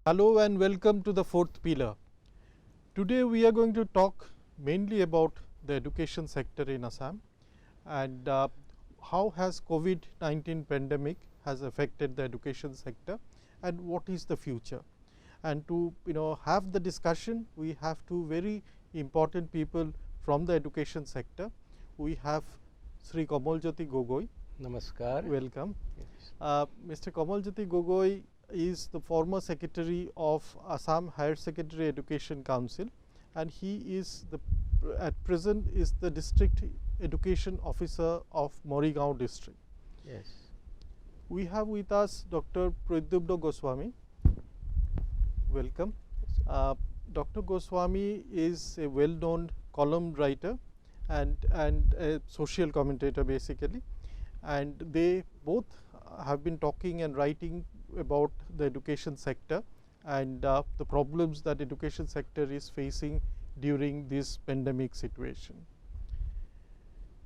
Hello and welcome to the fourth pillar. Today we are going to talk mainly about the education sector in Assam and how has COVID-19 pandemic has affected the education sector and what is the future. And to have the discussion, we have two very important people from the education sector. We have Sri Komaljyoti Gogoi. Namaskar. Welcome. Yes. Mr. Komaljyoti Gogoi is the former secretary of Assam Higher Secondary Education Council, and he is at present is the district education officer of Morigaon district. Yes. We have with us Dr. Pradyubna Goswami. Welcome. Dr. Goswami is a well-known column writer and a social commentator basically, and they both have been talking and writing about the education sector and the problems that education sector is facing during this pandemic situation.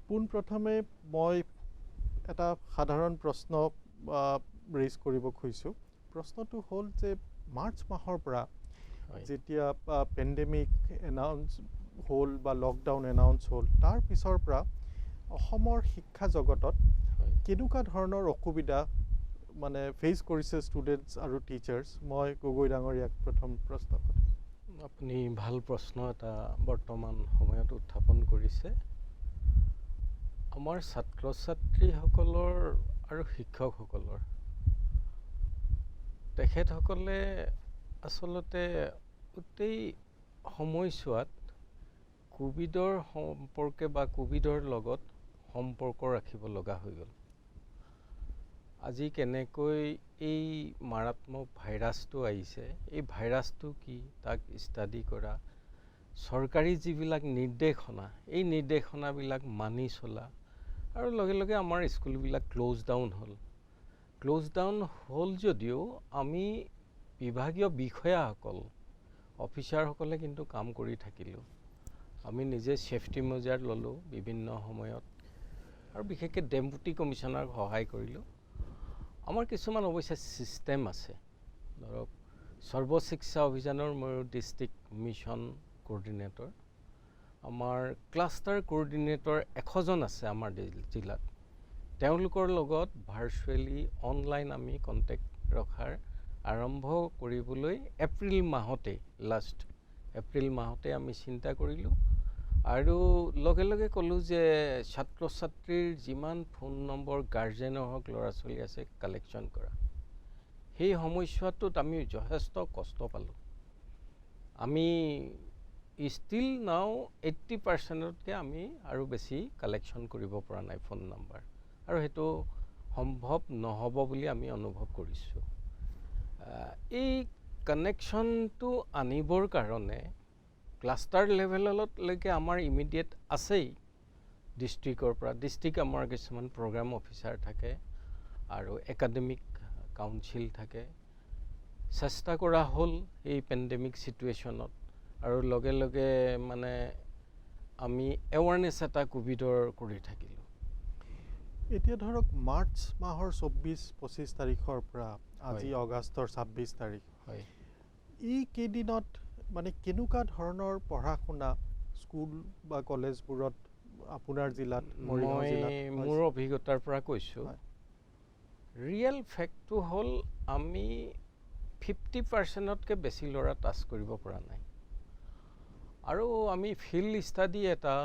Pun prathame moi eta sadharon proshno raise koribo khoisu. Proshno to hol je March mahor pora jetia pandemic announce hol ba lockdown announce hol tar pisor pora অসমৰ শিক্ষা জগতত কেনেকুৱা ধৰণৰ অসুবিধা মানে face কৰিছে students আৰু teachers মই গগৈ ডাঙৰীয়াক প্ৰথম প্ৰশ্ন কৰিম আপুনি ভাল প্ৰশ্ন এটা বৰ্তমান সময়ত উত্থাপন কৰিছে আমাৰ ছাত্ৰ ছাত্ৰীসকলৰ আৰু শিক্ষকসকলৰ তেখেতসকলে আসলতে উতেই সময়ছোৱাত কোভিডৰ সম্পৰ্কে বা কোভিডৰ লগত সম্পৰ্ক ৰাখিব লগা হৈ গ'ল আজি কেনেকৈ এই মাৰাত্মক ভাইৰাছটো আহিছে এই ভাইৰাছটো কি তাক ষ্টাডি কৰা চৰকাৰী যিবিলাক নিৰ্দেশনা এই নিৰ্দেশনাবিলাক মানি চলা আৰু লগে লগে আমাৰ স্কুলবিলাক ক্লোজ ডাউন হ'ল যদিও আমি বিভাগীয় বিষয়াসকল অফিচাৰসকলে কিন্তু কাম কৰি থাকিলো আমি নিজে সেফটি মেজাৰ ললো বিভিন্ন সময়ত আৰু বিশেষকৈ ডেপুটি কমিশনাৰ সহায় কৰিলো আমাৰ কিছুমান অৱশ্যে সিস্টেম আছে ধৰক সৰ্বশিক্ষা অভিযানৰ মোৰ ডিস্ট্ৰিক্ট মিশন কোঅৰ্ডিনেটৰ আমাৰ ক্লাষ্টাৰ কোঅৰ্ডিনেটৰ 100 জন আছে আমাৰ জিলাত তেওঁলোকৰ লগত ভাৰ্চুৱেলি অনলাইন আমি কন্টেক্ট ৰখাৰ আৰম্ভ কৰিবলৈ এপ্ৰিল মাহতে লাষ্ট এপ্ৰিল মাহতে আমি চিন্তা কৰিলো আৰু লগে লগে কলো যে ছাত্ৰ ছাত্ৰীৰ যিমান ফোন নম্বৰ গাৰ্জেনৰ হক ল'ৰা ছোৱালী আছে কালেকচন কৰা সেই সময়ছোৱাটোত আমি যথেষ্ট কষ্ট পালো আমি ষ্টিল নাও 80% কে আমি আৰু বেছি কালেকচন কৰিব পৰা নাই ফোন নম্বৰ আৰু হেতু সম্ভৱ নহব বুলি আমি অনুভৱ কৰিছো এই কানেকচনটো আনিবৰ কাৰণে ক্লাষ্টাৰ লেভেলত লৈকে আমাৰ ইমিডিয়েট আছেই ডিস্ট্ৰিক্টৰ পৰা ডিস্ট্ৰিক্ট আমাৰ কিছুমান প্ৰগ্ৰাম অফিচাৰ থাকে আৰু একাডেমিক কাউন্সিল থাকে চেষ্টা কৰা হ'ল এই পেণ্ডেমিক সিচুৱেচনত আৰু লগে লগে মানে আমি এৱাৰনেছ এটা কোভিডৰ কৰি থাকিলো এতিয়া ধৰক মাৰ্চ মাহৰ 24-25 তাৰিখৰ পৰা আজি আগষ্টৰ 26 তাৰিখ হয় এই কেইদিনত মানে কেনেকুৱা ধৰণৰ পঢ়া শুনা স্কুল বা কলেজবোৰত আপোনাৰ জিলাত মৰিগাঁও জিলাত মোৰ অভিজ্ঞতাৰ পৰা কৈছো ৰিয়েল ফেক্টটো হ'ল আমি 50% তকে বেছি ল'ৰা টাচ কৰিব পৰা নাই আৰু আমি ফিল্ড ষ্টাডি এটা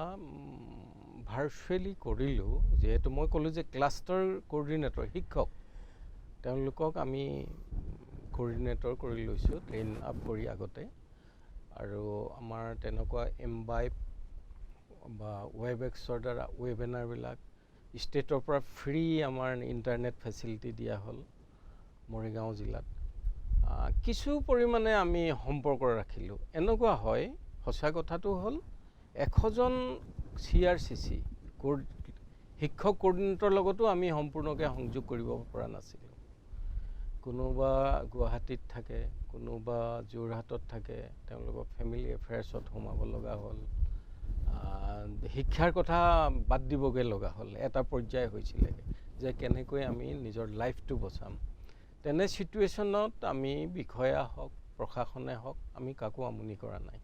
ভাৰ্চুৱেলি কৰিলো যেহেতু মই ক'লো যে ক্লাষ্টাৰ কোঅৰ্ডিনেটৰ শিক্ষক তেওঁলোকক আমি কোঅৰ্ডিনেটৰ কৰি লৈছো ট্ৰেইন আপ কৰি আগতে আৰু আমাৰ তেনেকুৱা এমবাইপ বা ৱেবএক্সৰ দ্বাৰা ৱেবিনাৰবিলাক ষ্টেটৰ পৰা ফ্ৰী আমাৰ ইণ্টাৰনেট ফেচিলিটি দিয়া হ'ল মৰিগাঁও জিলাত কিছু পৰিমাণে আমি সম্পৰ্ক ৰাখিলো এনেকুৱা হয় সঁচা কথাটো হ'ল 100 জন CRCC শিক্ষক কোঅৰ্ডিনেটৰ লগতো আমি সম্পূৰ্ণকৈ সংযোগ কৰিব পৰা নাছিলো কোনোবা গুৱাহাটীত থাকে কোনোবা যোৰহাটত থাকে তেওঁলোকৰ ফ্যামিলি এফেয়াৰ্ছত সোমাব লগা হ'ল শিক্ষাৰ কথা বাদ দিবগে লগা হ'ল এটা পৰ্যায় হৈছিল যে কেনেকৈ আমি নিজৰ লাইফটো বচাম তেনে সিচুৱেশনত আমি বিষয়া হক প্ৰশাসনে হওক আমি কাকো আমনি কৰা নাই,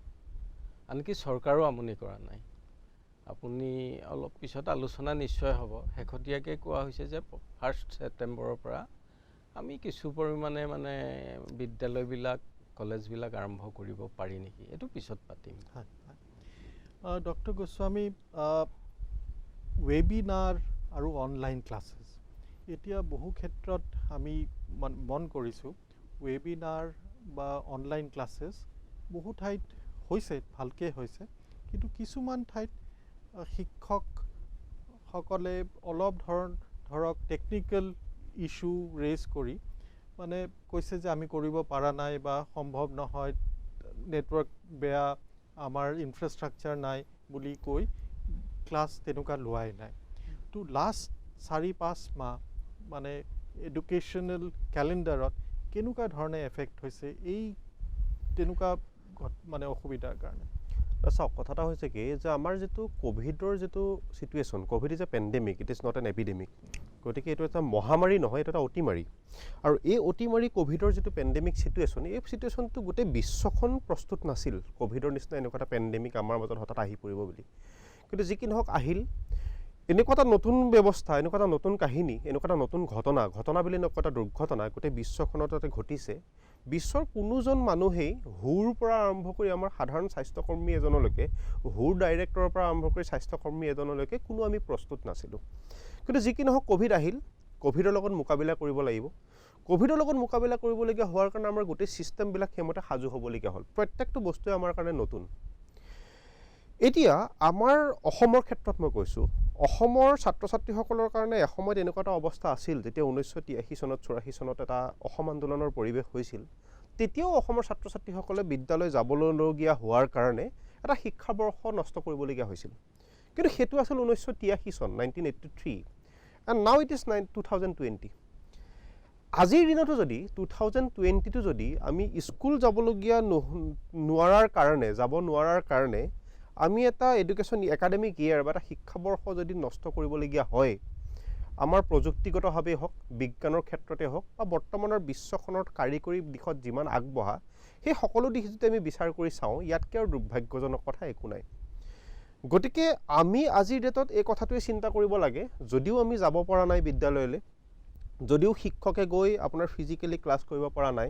আনকি চৰকাৰো আমনি কৰা নাই। আপুনি অলপ পিছত আলোচনা নিশ্চয় হ'ব। শেহতীয়াকৈ কোৱা হৈছে যে 1 ছেপ্টেম্বৰৰ পৰা আমি কিছু পৰিমাণে মানে বিদ্যালয়বিলাক কলেজবিলাক আৰম্ভ কৰিব পাৰি নেকি, এইটো পিছত পাতিম। ডক্টৰ গোস্বামী, ৱেবিনাৰ আৰু অনলাইন ক্লাছেছ এতিয়া বহু ক্ষেত্ৰত আমি মন কৰিছোঁ ৱেবিনাৰ বা অনলাইন ক্লাছেছ বহু ঠাইত হৈছে, ভালকৈ হৈছে, কিন্তু কিছুমান ঠাইত শিক্ষকসকলে অলপ ধৰক টেকনিকেল ইছ্যু ৰেজ কৰি মানে কৈছে যে আমি কৰিব পৰা নাই বা সম্ভৱ নহয়, নেটৱৰ্ক বেয়া, আমাৰ ইনফ্ৰাষ্ট্ৰাকচাৰ নাই বুলি কৈ ক্লাছ তেনেকুৱা লোৱাই নাই। তো লাষ্ট 4-5 মাহ মানে এডুকেশ্যনেল কেলেণ্ডাৰত কেনেকুৱা ধৰণে এফেক্ট হৈছে এই তেনেকুৱা মানে অসুবিধাৰ কাৰণে? চাওক, কথা এটা হৈছে কি যে আমাৰ যিটো ক'ভিডৰ যিটো situation, Covid is a pandemic, it is not an epidemic. গতিকে এইটো এটা মহামাৰী নহয়, এইটো এটা অতিমাৰী। আৰু এই অতিমাৰী ক'ভিডৰ যিটো পেণ্ডেমিক চিটুৱেশ্যন, এই চিটুৱেশ্যনটো গোটেই বিশ্বখন প্ৰস্তুত নাছিল ক'ভিডৰ নিচিনা এনেকুৱা এটা পেণ্ডেমিক আমাৰ মাজত হঠাৎ আহি পৰিব বুলি। কিন্তু যি কি নহওক আহিল, এনেকুৱা এটা নতুন ব্যৱস্থা, এনেকুৱা এটা নতুন কাহিনী, এনেকুৱা এটা নতুন ঘটনা বুলি এনেকুৱা এটা দুৰ্ঘটনা গোটেই বিশ্বখনত তাতে ঘটিছে। বিশ্বৰ কোনোজন মানুহেই হুৰ পৰা আৰম্ভ কৰি আমাৰ সাধাৰণ স্বাস্থ্যকৰ্মী এজনলৈকে, হুৰ ডাইৰেক্টৰৰ পৰা আৰম্ভ কৰি স্বাস্থ্যকৰ্মী এজনলৈকে কোনো আমি প্ৰস্তুত নাছিলোঁ। কিন্তু যি কি নহওক ক'ভিড আহিল, ক'ভিডৰ লগত মোকাবিলা কৰিব লাগিব। ক'ভিডৰ লগত মোকাবিলা কৰিবলগীয়া হোৱাৰ কাৰণে আমাৰ গোটেই ছিষ্টেমবিলাক সেইমতে সাজু হ'বলগীয়া হ'ল। প্ৰত্যেকটো বস্তুৱে আমাৰ কাৰণে নতুন। এতিয়া আমাৰ অসমৰ ক্ষেত্ৰত মই কৈছোঁ, অসমৰ ছাত্ৰ ছাত্ৰীসকলৰ কাৰণে এসময়ত এনেকুৱা এটা অৱস্থা আছিল যেতিয়া 1983 চনত 84 চনত এটা অসম আন্দোলনৰ পৰিৱেশ হৈছিল। তেতিয়াও অসমৰ ছাত্ৰ ছাত্ৰীসকলে বিদ্যালয় যাবলগীয়া হোৱাৰ কাৰণে এটা শিক্ষাবৰ্ষ নষ্ট কৰিবলগীয়া হৈছিল। কিন্তু সেইটো আছিল 1983 চন, 1983, এণ্ড নাও ইট ইজ 2020। আজিৰ দিনতো যদি 2020টো যদি আমি স্কুল যাবলগীয়া যাব নোৱাৰাৰ কাৰণে আমি এটা এডুকেশ্যন একাডেমিক ইয়েৰ বা এটা শিক্ষাবৰ্ষ যদি নষ্ট কৰিবলগীয়া হয়, আমাৰ প্ৰযুক্তিগতভাৱেই হওক, বিজ্ঞানৰ ক্ষেত্ৰতে হওক বা বৰ্তমানৰ বিশ্বখনৰ কাৰিকৰী দিশত যিমান আগবঢ়া, সেই সকলো দিশ যদি আমি বিচাৰ কৰি চাওঁ, ইয়াতকৈ আৰু দুৰ্ভাগ্যজনক কথা একো নাই। গতিকে আমি আজিৰ ডেটত এই কথাটোৱে চিন্তা কৰিব লাগে, যদিও আমি যাব পৰা নাই বিদ্যালয়লৈ, যদিও শিক্ষকে গৈ আপোনাৰ ফিজিকেলি ক্লাছ কৰিব পৰা নাই,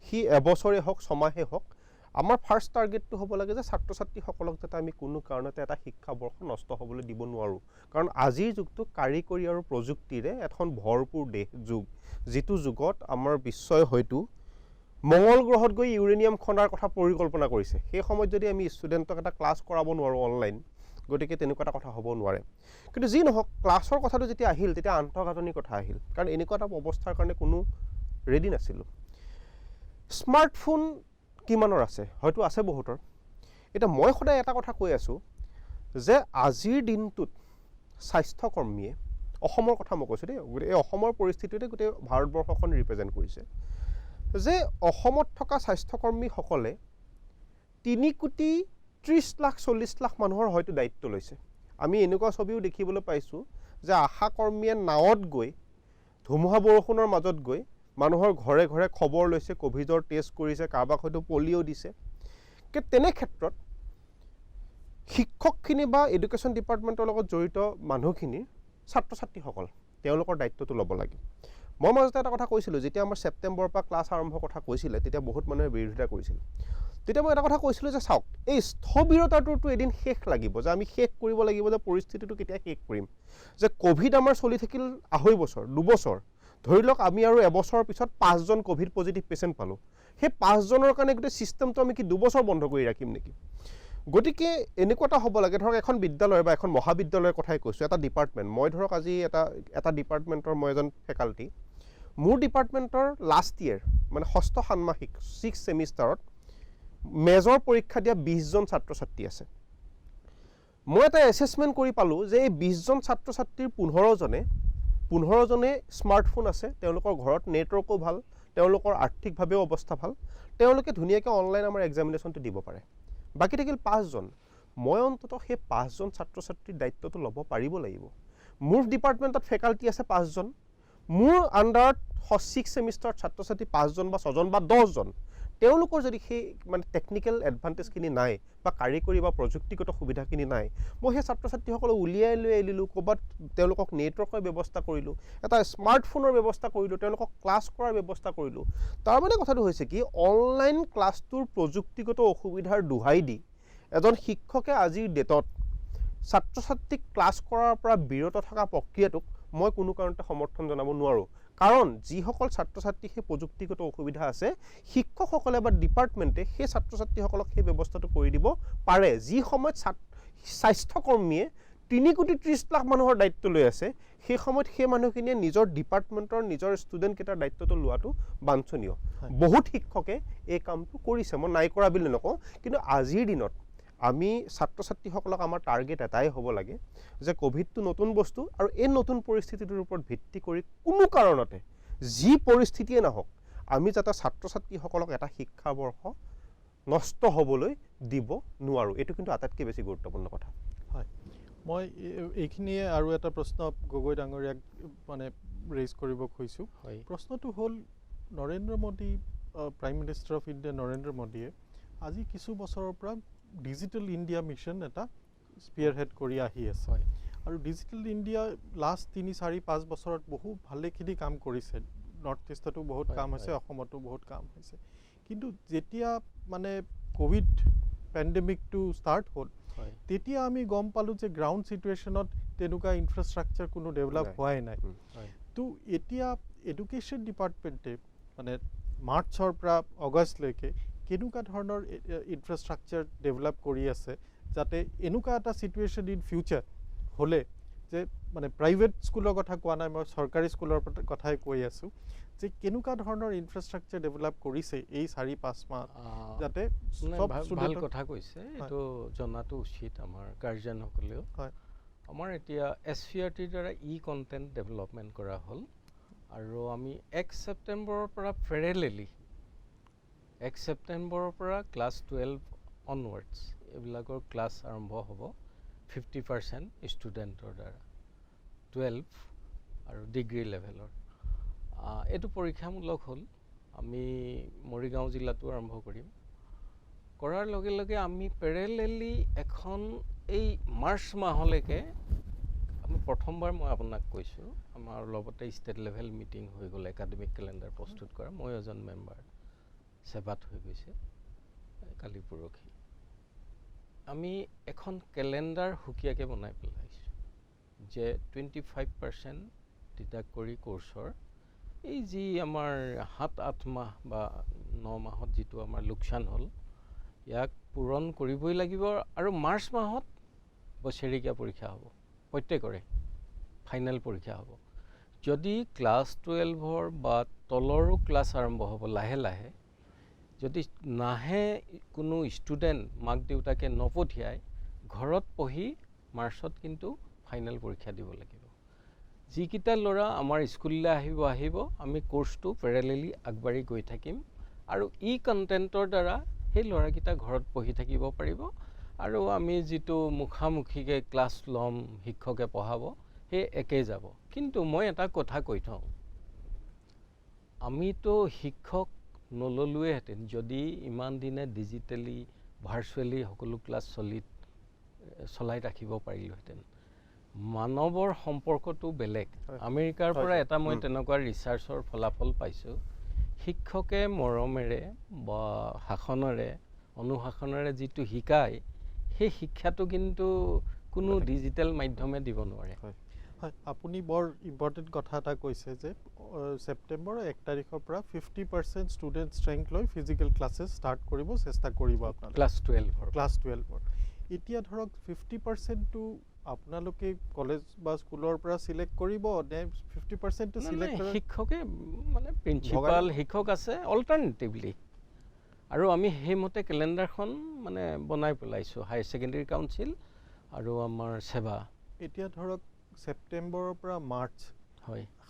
সি এবছৰে হওক, ছমাহে হওক, আমাৰ ফাৰ্ষ্ট টাৰ্গেটটো হ'ব লাগে যে ছাত্ৰ ছাত্ৰীসকলক যাতে আমি কোনো কাৰণতে এটা শিক্ষাবৰ্ষ নষ্ট হ'বলৈ দিব নোৱাৰোঁ। কাৰণ আজিৰ যুগটো কাৰিকৰী আৰু প্ৰযুক্তিৰে এখন ভৰপূৰ যুগ, যিটো যুগত আমাৰ বিশ্বই হয়তো মংগল গ্ৰহত গৈ ইউৰেনিয়াম খন্দাৰ কথা পৰিকল্পনা কৰিছে। সেই সময়ত যদি আমি ষ্টুডেণ্টক এটা ক্লাছ কৰাব নোৱাৰোঁ অনলাইন, গতিকে তেনেকুৱা এটা কথা হ'ব নোৱাৰে। কিন্তু যি নহওক, ক্লাছৰ কথাটো যেতিয়া আহিল, তেতিয়া আন্তঃগাঁথনিৰ কথা আহিল, কাৰণ এনেকুৱা এটা অৱস্থাৰ কাৰণে কোনো ৰেডি নাছিলোঁ। স্মাৰ্টফোন কিমানৰ আছে? হয়তো আছে বহুতৰ। এতিয়া মই সদায় এটা কথা কৈ আছোঁ যে আজিৰ দিনটোত স্বাস্থ্যকৰ্মীয়ে, অসমৰ কথা মই কৈছোঁ দেই, এই অসমৰ পৰিস্থিতিতে গোটেই ভাৰতবৰ্ষখন ৰিপ্ৰেজেণ্ট কৰিছে, যে অসমত থকা স্বাস্থ্যকৰ্মীসকলে 3,30,40,00,000 মানুহৰ হয়তো দায়িত্ব লৈছে। আমি এনেকুৱা ছবিও দেখিবলৈ পাইছোঁ যে আশাকৰ্মীয়ে নাৱত গৈ, ধুমুহা বৰষুণৰ মাজত গৈ মানুহৰ ঘৰে ঘৰে খবৰ লৈছে, ক'ভিডৰ টেষ্ট কৰিছে, কাৰোবাক হয়তো পলিঅ' দিছে। কিন্তু তেনে ক্ষেত্ৰত শিক্ষকখিনি বা এডুকেশ্যন ডিপাৰ্টমেণ্টৰ লগত জড়িত মানুহখিনিৰ ছাত্ৰ ছাত্ৰীসকল, তেওঁলোকৰ দায়িত্বটো ল'ব লাগে। মই মাজতে এটা কথা কৈছিলোঁ, যেতিয়া আমাৰ ছেপ্টেম্বৰৰ পৰা ক্লাছ আৰম্ভ কথা কৈছিলে, তেতিয়া বহুত মানুহে বিৰোধিতা কৰিছিল। তেতিয়া মই এটা কথা কৈছিলোঁ যে চাওক, এই স্থবিৰতাটোতো এদিন শেষ লাগিব, যে আমি শেষ কৰিব লাগিব, যে পৰিস্থিতিটো কেতিয়া শেষ কৰিম। যে ক'ভিড আমাৰ চলি থাকিল 2.5 বছৰ, 2 বছৰ, ধৰি লওক আমি আৰু এবছৰৰ পিছত 5জন ক'ভিড পজিটিভ পেচেণ্ট পালোঁ। সেই 5জনৰ কাৰণে গোটেই ছিষ্টেমটো আমি কি 2 বছৰ বন্ধ কৰি ৰাখিম নেকি? গতিকে এনেকুৱা এটা হ'ব লাগে, ধৰক এখন বিদ্যালয় বা এখন মহাবিদ্যালয়ৰ কথাই কৈছোঁ, এটা ডিপাৰ্টমেণ্ট, মই ধৰক আজি এটা ডিপাৰ্টমেণ্টৰ মই এজন ফেকাল্টি, মোৰ ডিপাৰ্টমেণ্টৰ লাষ্ট ইয়েৰ মানে 6ষ্ঠ ষান্মাসিক 6th ছেমিষ্টাৰত মেজৰ পৰীক্ষা দিয়া 20জন ছাত্ৰ ছাত্ৰী আছে। মই এটা এছেছমেণ্ট কৰি পালোঁ যে এই 20জন ছাত্ৰ ছাত্ৰীৰ 15জনে স্মাৰ্টফোন আছে, তেওঁলোকৰ ঘৰত নেটৱৰ্কো ভাল, তেওঁলোকৰ আৰ্থিকভাৱেও অৱস্থা ভাল, তেওঁলোকে ধুনীয়াকৈ অনলাইন আমাৰ এক্সামিনেশ্যনটো দিব পাৰে। বাকী থাকিল 5জন। মই অন্ততঃ সেই 5জন ছাত্ৰ ছাত্ৰীৰ দায়িত্বটো ল'ব পাৰিব লাগিব। মোৰ ডিপাৰ্টমেণ্টত ফেকাল্টি আছে 5জন, মোৰ আণ্ডাৰত 6th ছেমিষ্টাৰত ছাত্ৰ ছাত্ৰী 5জন বা 6জন বা 10জন, তেওঁলোকৰ যদি সেই মানে টেকনিকেল এডভান্টেজখিনি নাই বা কাৰিকৰী বা প্ৰযুক্তিগত সুবিধাখিনি নাই, মই সেই ছাত্ৰ ছাত্ৰীসকলক উলিয়াই লৈ আহিলোঁ, ক'ৰবাত তেওঁলোকক নেটৱৰ্কৰ ব্যৱস্থা কৰিলোঁ, এটা স্মাৰ্টফোনৰ ব্যৱস্থা কৰিলোঁ, তেওঁলোকক ক্লাছ কৰাৰ ব্যৱস্থা কৰিলোঁ। তাৰমানে কথাটো হৈছে কি, অনলাইন ক্লাছটোৰ প্ৰযুক্তিগত অসুবিধাৰ দোহাই দি এজন শিক্ষকে আজিৰ ডেটত ছাত্ৰ ছাত্ৰীক ক্লাছ কৰাৰ পৰা বিৰত থকা প্ৰক্ৰিয়াটোক মই কোনো কাৰণতে সমৰ্থন জনাব নোৱাৰোঁ। কাৰণ যিসকল ছাত্ৰ ছাত্ৰী সেই প্ৰযুক্তিগত অসুবিধা আছে, শিক্ষকসকলে বা ডিপাৰ্টমেণ্টে সেই ছাত্ৰ ছাত্ৰীসকলক সেই ব্যৱস্থাটো কৰি দিব পাৰে। যি সময়ত স্বাস্থ্যকৰ্মীয়ে 3,30,00,000 মানুহৰ দায়িত্ব লৈ আছে, সেই সময়ত সেই মানুহখিনিয়ে নিজৰ ডিপাৰ্টমেণ্টৰ নিজৰ ষ্টুডেণ্টকেইটাৰ দায়িত্বটো লোৱাটো বাঞ্ছনীয়। বহুত শিক্ষকে এই কামটো কৰিছে, মই নাই কৰা বুলি নকওঁ, কিন্তু আজিৰ দিনত আমি ছাত্ৰ ছাত্ৰীসকলক আমাৰ টাৰ্গেট এটাই হ'ব লাগে যে ক'ভিডটো নতুন বস্তু, আৰু এই নতুন পৰিস্থিতিটোৰ ওপৰত ভিত্তি কৰি কোনো কাৰণতে যি পৰিস্থিতিয়ে নহওক আমি যাতে ছাত্ৰ ছাত্ৰীসকলক এটা শিক্ষাবৰ্ষ নষ্ট হ'বলৈ দিব নোৱাৰোঁ। এইটো কিন্তু আটাইতকৈ বেছি গুৰুত্বপূৰ্ণ কথা। হয়, মই এইখিনিয়ে আৰু এটা প্ৰশ্ন গগৈ ডাঙৰীয়াক মানে ৰেইজ কৰিব খুজিছোঁ। প্ৰশ্নটো হ'ল, Narendra Modi, prime minister of India Narendra মোদীয়ে আজি কিছু বছৰৰ পৰা ডিজিটেল ইণ্ডিয়া মিছন এটা স্পিয়াৰহেড কৰি আহি আছে। আৰু ডিজিটেল ইণ্ডিয়া লাষ্ট 3-4-5 বছৰত বহু ভালেখিনি কাম কৰিছে। নৰ্থ ইষ্টতো বহুত কাম হৈছে, অসমতো বহুত কাম হৈছে। কিন্তু যেতিয়া মানে কোভিড পেণ্ডেমিকটো ষ্টাৰ্ট হ'ল, তেতিয়া আমি গম পালোঁ যে গ্ৰাউণ্ড ছিটুৱেশ্যনত তেনেকুৱা ইনফ্ৰাষ্ট্ৰাকচাৰ কোনো ডেভেলপ হোৱাই নাই। তো এতিয়া এডুকেশ্যন ডিপাৰ্টমেণ্টে মানে মাৰ্চৰ পৰা আগষ্টলৈকে কেনেকুৱা ধৰণৰ ইনফ্ৰাষ্ট্ৰাকচাৰ ডেভেলপ কৰি আছে, যাতে এনেকুৱা এটা ছিটুৱেশ্যন ইন ফিউচাৰ হ'লে, যে মানে প্ৰাইভেট স্কুলৰ কথা কোৱা নাই, মই চৰকাৰী স্কুলৰ কথাই কৈ আছোঁ, যে কেনেকুৱা ধৰণৰ ইনফ্ৰাষ্ট্ৰাকচাৰ ডেভেলপ কৰিছে এই 4-5 মাহ, যাতে ভাল কথা কৈছে। এইটো জনাটো উচিত আমাৰ গাৰ্জেনসকলেও। আমাৰ এতিয়া SCERTৰ দ্বাৰা কণ্টেণ্ট ডেভেলপমেণ্ট কৰা হ'ল, আৰু আমি 1 ছেপ্টেম্বৰৰ পৰা পেৰেলেলি 1 ছেপ্টেম্বৰৰ পৰা ক্লাছ 12 অনৱাৰ্ডছ এইবিলাকৰ ক্লাছ আৰম্ভ হ'ব 50% ষ্টুডেণ্টৰ দ্বাৰা, 12 আৰু ডিগ্ৰী লেভেলৰ। এইটো পৰীক্ষামূলক হ'ল। আমি মৰিগাঁও জিলাতো আৰম্ভ কৰিম। কৰাৰ লগে লগে আমি পেৰেলেলি এখন এই মাৰ্চ মাহলৈকে আমি প্ৰথমবাৰ, মই আপোনাক কৈছোঁ, আমাৰ লগতে ষ্টেট লেভেল মিটিং হৈ গ'ল, একাডেমিক কেলেণ্ডাৰ প্ৰস্তুত কৰা, মই এজন মেম্বাৰ, সেৱাত হৈ গৈছে কালি পৰহি। আমি এখন কেলেণ্ডাৰ সুকীয়াকৈ বনাই পেলাইছোঁ যে 25% ডিডাক্ট কৰি কোৰ্চৰ এই যি আমাৰ 7-8 মাহ বা 9 মাহত যিটো আমাৰ লোকচান হ'ল, ইয়াক পূৰণ কৰিবই লাগিব। আৰু মাৰ্চ মাহত বছৰেকীয়া পৰীক্ষা হ'ব, প্ৰত্যেকৰে ফাইনেল পৰীক্ষা হ'ব। যদি ক্লাছ 12ৰ বা তলৰো ক্লাছ আৰম্ভ হ'ব লাহে লাহে, যদি নাহে কোনো ষ্টুডেণ্ট, মাক দেউতাকে নপঠিয়াই, ঘৰত পঢ়ি মাৰ্চত কিন্তু ফাইনেল পৰীক্ষা দিব লাগিব। যিকেইটা ল'ৰা আমাৰ স্কুললৈ আহিব, আমি কোৰ্চটো পেৰেলেলি আগবাঢ়ি গৈ থাকিম, আৰু কণ্টেণ্টৰ দ্বাৰা সেই ল'ৰাকেইটা ঘৰত পঢ়ি থাকিব পাৰিব, আৰু আমি যিটো মুখামুখিকৈ ক্লাছ ল'ম, শিক্ষকে পঢ়াব, সেই একেই যাব। কিন্তু মই এটা কথা কৈ থওঁ, আমিতো শিক্ষক নল'লোৱেহেঁতেন যদি ইমান দিনে ডিজিটেলি ভাৰ্চুৱেলি সকলো ক্লাছ চলাই ৰাখিব পাৰিলোহেঁতেন। মানৱৰ সম্পৰ্কটো বেলেগ। আমেৰিকাৰ পৰা এটা মই তেনেকুৱা ৰিচাৰ্চৰ ফলাফল পাইছোঁ, শিক্ষকে মৰমেৰে বা শাসনেৰে, অনুশাসনেৰে যিটো শিকায়, সেই শিক্ষাটো কিন্তু কোনো ডিজিটেল মাধ্যমে দিব নোৱাৰে। হয়, আপুনি বৰ ইম্পৰ্টেণ্ট কথা এটা কৈছে যে ছেপ্টেম্বৰৰ 1 তাৰিখৰ পৰা 50% ষ্টুডেণ্ট ষ্ট্ৰেংথ লৈ ফিজিকেল ক্লাছেছ ষ্টাৰ্ট কৰিব চেষ্টা কৰিব আপোনালোকে ক্লাছ 12ৰ। এতিয়া ধৰক 50%টো আপোনালোকে কলেজ বা স্কুলৰ পৰা চিলেক্ট কৰিব নে 50%টো চিলেক্ট কৰে? শিক্ষকে মানে প্ৰিন্সিপাল শিক্ষক আছে অল্টাৰনেটিভলি, আৰু আমি সেইমতে কেলেণ্ডাৰখন মানে বনাই পেলাইছোঁ, হায়াৰ ছেকেণ্ডেৰী কাউন্সিল আৰু আমাৰ সেৱা। এতিয়া ধৰক ছেপ্টেম্বৰৰ পৰা মাৰ্চ,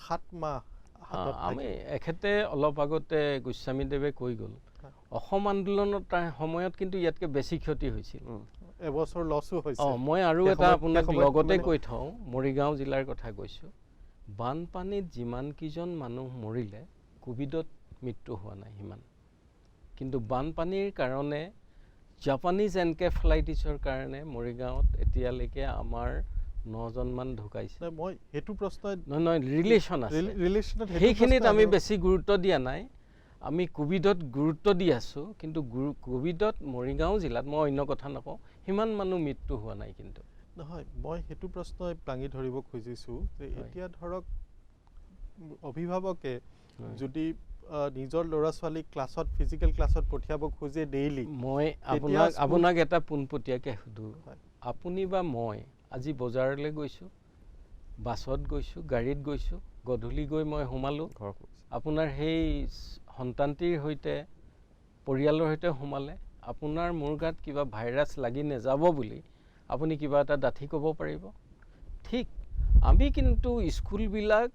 7 মাহ আমি এখেতে অলপ আগতে গোস্বামীদেৱে কৈ গ'ল, অসম আন্দোলনৰ সময়ত কিন্তু ইয়াতকৈ বেছি ক্ষতি হৈছিল, এবছৰ লছো হৈছে। মই আৰু এটা আপোনাক লগতে কৈ থওঁ, মৰিগাঁও জিলাৰ কথা কৈছোঁ, বানপানীত যিমানকেইজন মানুহ মৰিলে, কোভিডত মৃত্যু হোৱা নাই সিমান। কিন্তু বানপানীৰ কাৰণে জাপানিজ এনকেফেলাইটিছৰ কাৰণে মৰিগাঁৱত এতিয়ালৈকে আমাৰ 9জনমান ঢুকাইছে। মই হেতু প্ৰশ্ন নহয় ৰিলেশ্যন আছে, ৰিলেশ্যনত সেইখিনিত আমি বেছি গুৰুত্ব দিয়া নাই। আমি কোভিডত গুৰুত্ব দি আছোঁ, কিন্তু কোভিডত মৰিগাঁও জিলাত মই অন্য কথা নকওঁ, সিমান মানুহ মৃত্যু হোৱা নাই। কিন্তু নহয়, মই হেতু প্ৰশ্ন দাঙি ধৰিব খুজিছোঁ যে এতিয়া ধৰক অভিভাৱকে যদি নিজৰ ল'ৰা ছোৱালীক ক্লাছত ফিজিকেল ক্লাছত পঠিয়াব খোজে ডেইলি, মই আপোনাক এটা পোনপটীয়াকৈ সুধোঁ, আপুনি বা মই আজি বজাৰলৈ গৈছোঁ, বাছত গৈছোঁ, গাড়ীত গৈছোঁ, গধূলি গৈ মই সোমালোঁ, আপোনাৰ সেই সন্তানটিৰ সৈতে পৰিয়ালৰ সৈতে সোমালে আপোনাৰ মোৰ গাত কিবা ভাইৰাছ লাগি নাযাব বুলি আপুনি কিবা এটা ডাঠি ক'ব পাৰিব? ঠিক আমি কিন্তু স্কুলবিলাক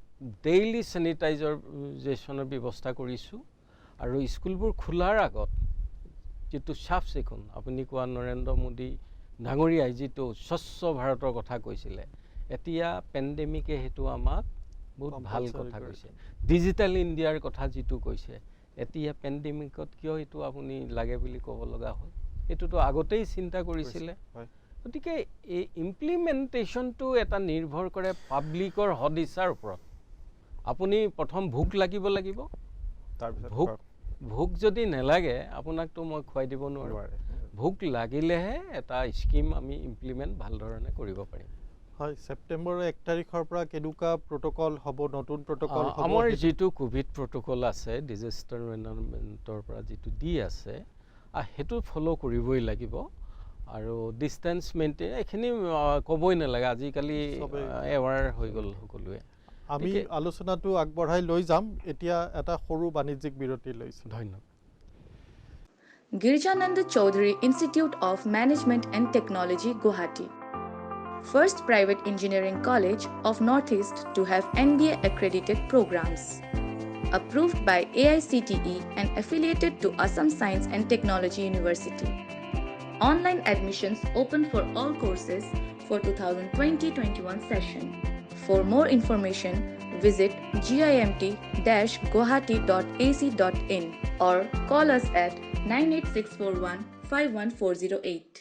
ডেইলি চেনিটাইজেশ্যনৰ ব্যৱস্থা কৰিছোঁ, আৰু স্কুলবোৰ খোলাৰ আগত যিটো চাফ চিকুণ, আপুনি কোৱা নৰেন্দ্ৰ মোদী ডাঙৰীয়াই যিটো স্বচ্ছ ভাৰতৰ কথা কৈছিলে, এতিয়া পেণ্ডেমিকে সেইটো আমাক বহুত ভাল কথা কৈছে। ডিজিটেল ইণ্ডিয়াৰ কথা যিটো কৈছে, এতিয়া পেণ্ডেমিকত কিয় এইটো আপুনি লাগে বুলি ক'ব লগা হ'ল? এইটোতো আগতেই চিন্তা কৰিছিলে। গতিকে এই ইমপ্লিমেণ্টেশ্যনটো এটা নিৰ্ভৰ কৰে পাব্লিকৰ সদিচ্ছাৰ ওপৰত। আপুনি প্ৰথম ভোক লাগিব, ভোক যদি নালাগে আপোনাকতো মই খুৱাই দিব নোৱাৰোঁ। ভোক লাগিলেহে এটা স্কিম আমি ইমপ্লিমেণ্ট ভাল ধৰণে কৰিব পাৰিম। হয়, ছেপ্টেম্বৰৰ 1 তাৰিখৰ পৰা কেনেকুৱা প্ৰট'কল হ'ব, নতুন প্ৰট'কল হ'ব? আমাৰ যিটো কোভিড প্ৰট'কল আছে ডিজাষ্টাৰ মেনেজমেণ্টৰ পৰা যিটো দি আছে, সেইটো ফ'ল' কৰিবই লাগিব। আৰু ডিষ্টেঞ্চ মেইনটেইন এইখিনি ক'বই নালাগে, আজিকালি এৱাৰ হৈ গ'ল সকলোৱে। আমি আলোচনাটো আগবঢ়াই লৈ যাম। এতিয়া এটা সৰু বাণিজ্যিক বিৰতি লৈছোঁ। ধন্যবাদ। Girjanand Chaudhary Institute of Management and Technology, Guwahati. First private engineering college of Northeast to have NBA accredited programs. Approved by AICTE and affiliated to Assam Science and Technology University. Online admissions open for all courses for 2020-21 session. For more information, visit gimt-guwahati.ac.in or call us at 98641 51408.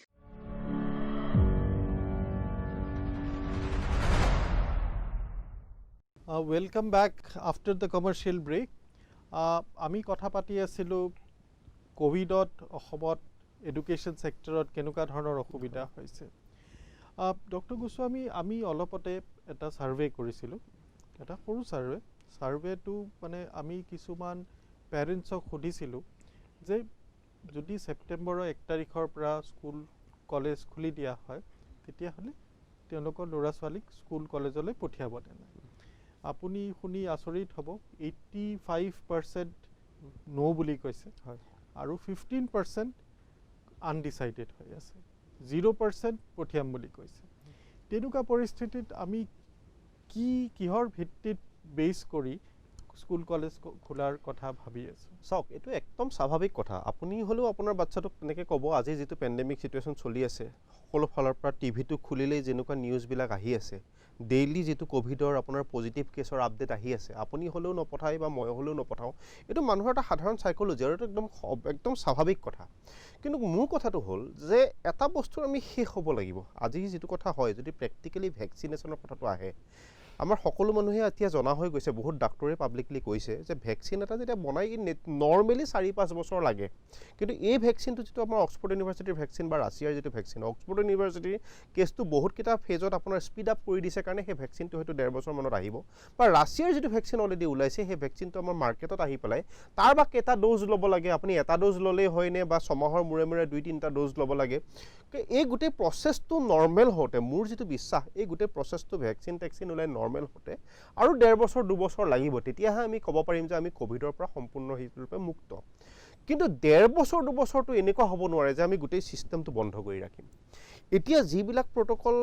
Welcome back after the commercial break. আমি কথা পাতি আছিলোঁ কোভিডত অসমত education ছেক্টৰত কেনেকুৱা ধৰণৰ অসুবিধা হৈছে। ডক্টৰ গোস্বামী, আমি অলপতে এটা ছাৰ্ভে কৰিছিলোঁ, এটা সৰু ছাৰ্ভেটো মানে আমি কিছুমান পেৰেণ্টছক সুধিছিলোঁ যে যদি ছেপ্টেম্বৰৰ 1 তাৰিখৰ পৰা স্কুল কলেজ খুলি দিয়া হয়, তেতিয়াহ'লে তেওঁলোকৰ ল'ৰা ছোৱালীক স্কুল কলেজলৈ পঠিয়াব নে নাই? আপুনি শুনি আচৰিত হ'ব, 85% ন' বুলি কৈছে, আৰু 15% আনডিচাইডেড হৈ আছে, 0% পঠিয়াম বুলি কৈছে। তেনেকুৱা পৰিস্থিতিত আমি কিহৰ ভিত্তিত বেছ কৰি স্কুল কলেজ খোলাৰ কথা ভাবি আছোঁ? চাওক, এইটো একদম স্বাভাৱিক কথা। আপুনি হ'লেও আপোনাৰ বাচ্চাটোক তেনেকৈ ক'ব, আজি যিটো পেণ্ডেমিক চিটুৱেশ্যন চলি আছে, সকলো ফালৰ পৰা টিভিটো খুলিলেই যেনেকুৱা নিউজবিলাক আহি আছে, ডেইলি যিটো কোভিডৰ আপোনাৰ পজিটিভ কেছৰ আপডেট আহি আছে, আপুনি হ'লেও নপঠায় বা মই হ'লেও নপঠাওঁ, এইটো মানুহৰ এটা সাধাৰণ চাইক'লজি, আৰু এইটো একদম স্বাভাৱিক কথা। কিন্তু মোৰ কথাটো হ'ল যে এটা বস্তু আমি শেষ হ'ব লাগিব। আজি যিটো কথা হয়, যদি প্ৰেক্টিকেলি ভেকচিনেশ্যনৰ কথাটো আহে, আমাৰ সকলো মানুহে এতিয়া জনা হৈ গৈছে, বহুত ডাক্তৰে পাব্লিকলি কৈছে যে ভেকচিন এটা যেতিয়া বনাই নৰ্মেলি 4-5 বছৰ লাগে, কিন্তু এই ভেকচিনটো যিটো আমাৰ অক্সফৰ্ড ইউনিভাৰ্চিটিৰ ভেকচিন বা ৰাছিয়াৰ যিটো ভেকচিন, অক্সফৰ্ড ইউনিভাৰ্চিটিৰ কেছটো বহুতকেইটা ফেজত আপোনাৰ স্পীড আপ কৰি দিছে কাৰণে সেই ভেকচিনটো হয়তো 1.5 বছৰমানত আহিব। বা ৰাছিয়াৰ যিটো ভেকচিন অলৰেডি ওলাইছে, সেই ভেকচিনটো আমাৰ মাৰ্কেটত আহি পেলাই তাৰ বা কেইটা ড'জ ল'ব লাগে, আপুনি এটা ড'জ ল'লেই হয়নে বা ছমাহৰ মূৰে মূৰে 2-3টা ড'জ ল'ব লাগে, এই গোটেই প্ৰচেছটো নৰ্মেল হওঁতে মোৰ যিটো বিশ্বাস, এই গোটেই প্ৰচেছটো ভেকচিন ওলাই নৰ্মেল হওঁতে আৰু 1.5 বছৰ 2 বছৰ লাগিব, তেতিয়াহে আমি ক'ব পাৰিম যে আমি কোভিডৰ পৰা সম্পূৰ্ণ ৰূপে মুক্ত। কিন্তু 1.5 বছৰ 2 বছৰটো এনেকুৱা হ'ব নোৱাৰে যে আমি গোটেই ছিষ্টেমটো বন্ধ কৰি ৰাখিম। এতিয়া যিবিলাক প্ৰট'কল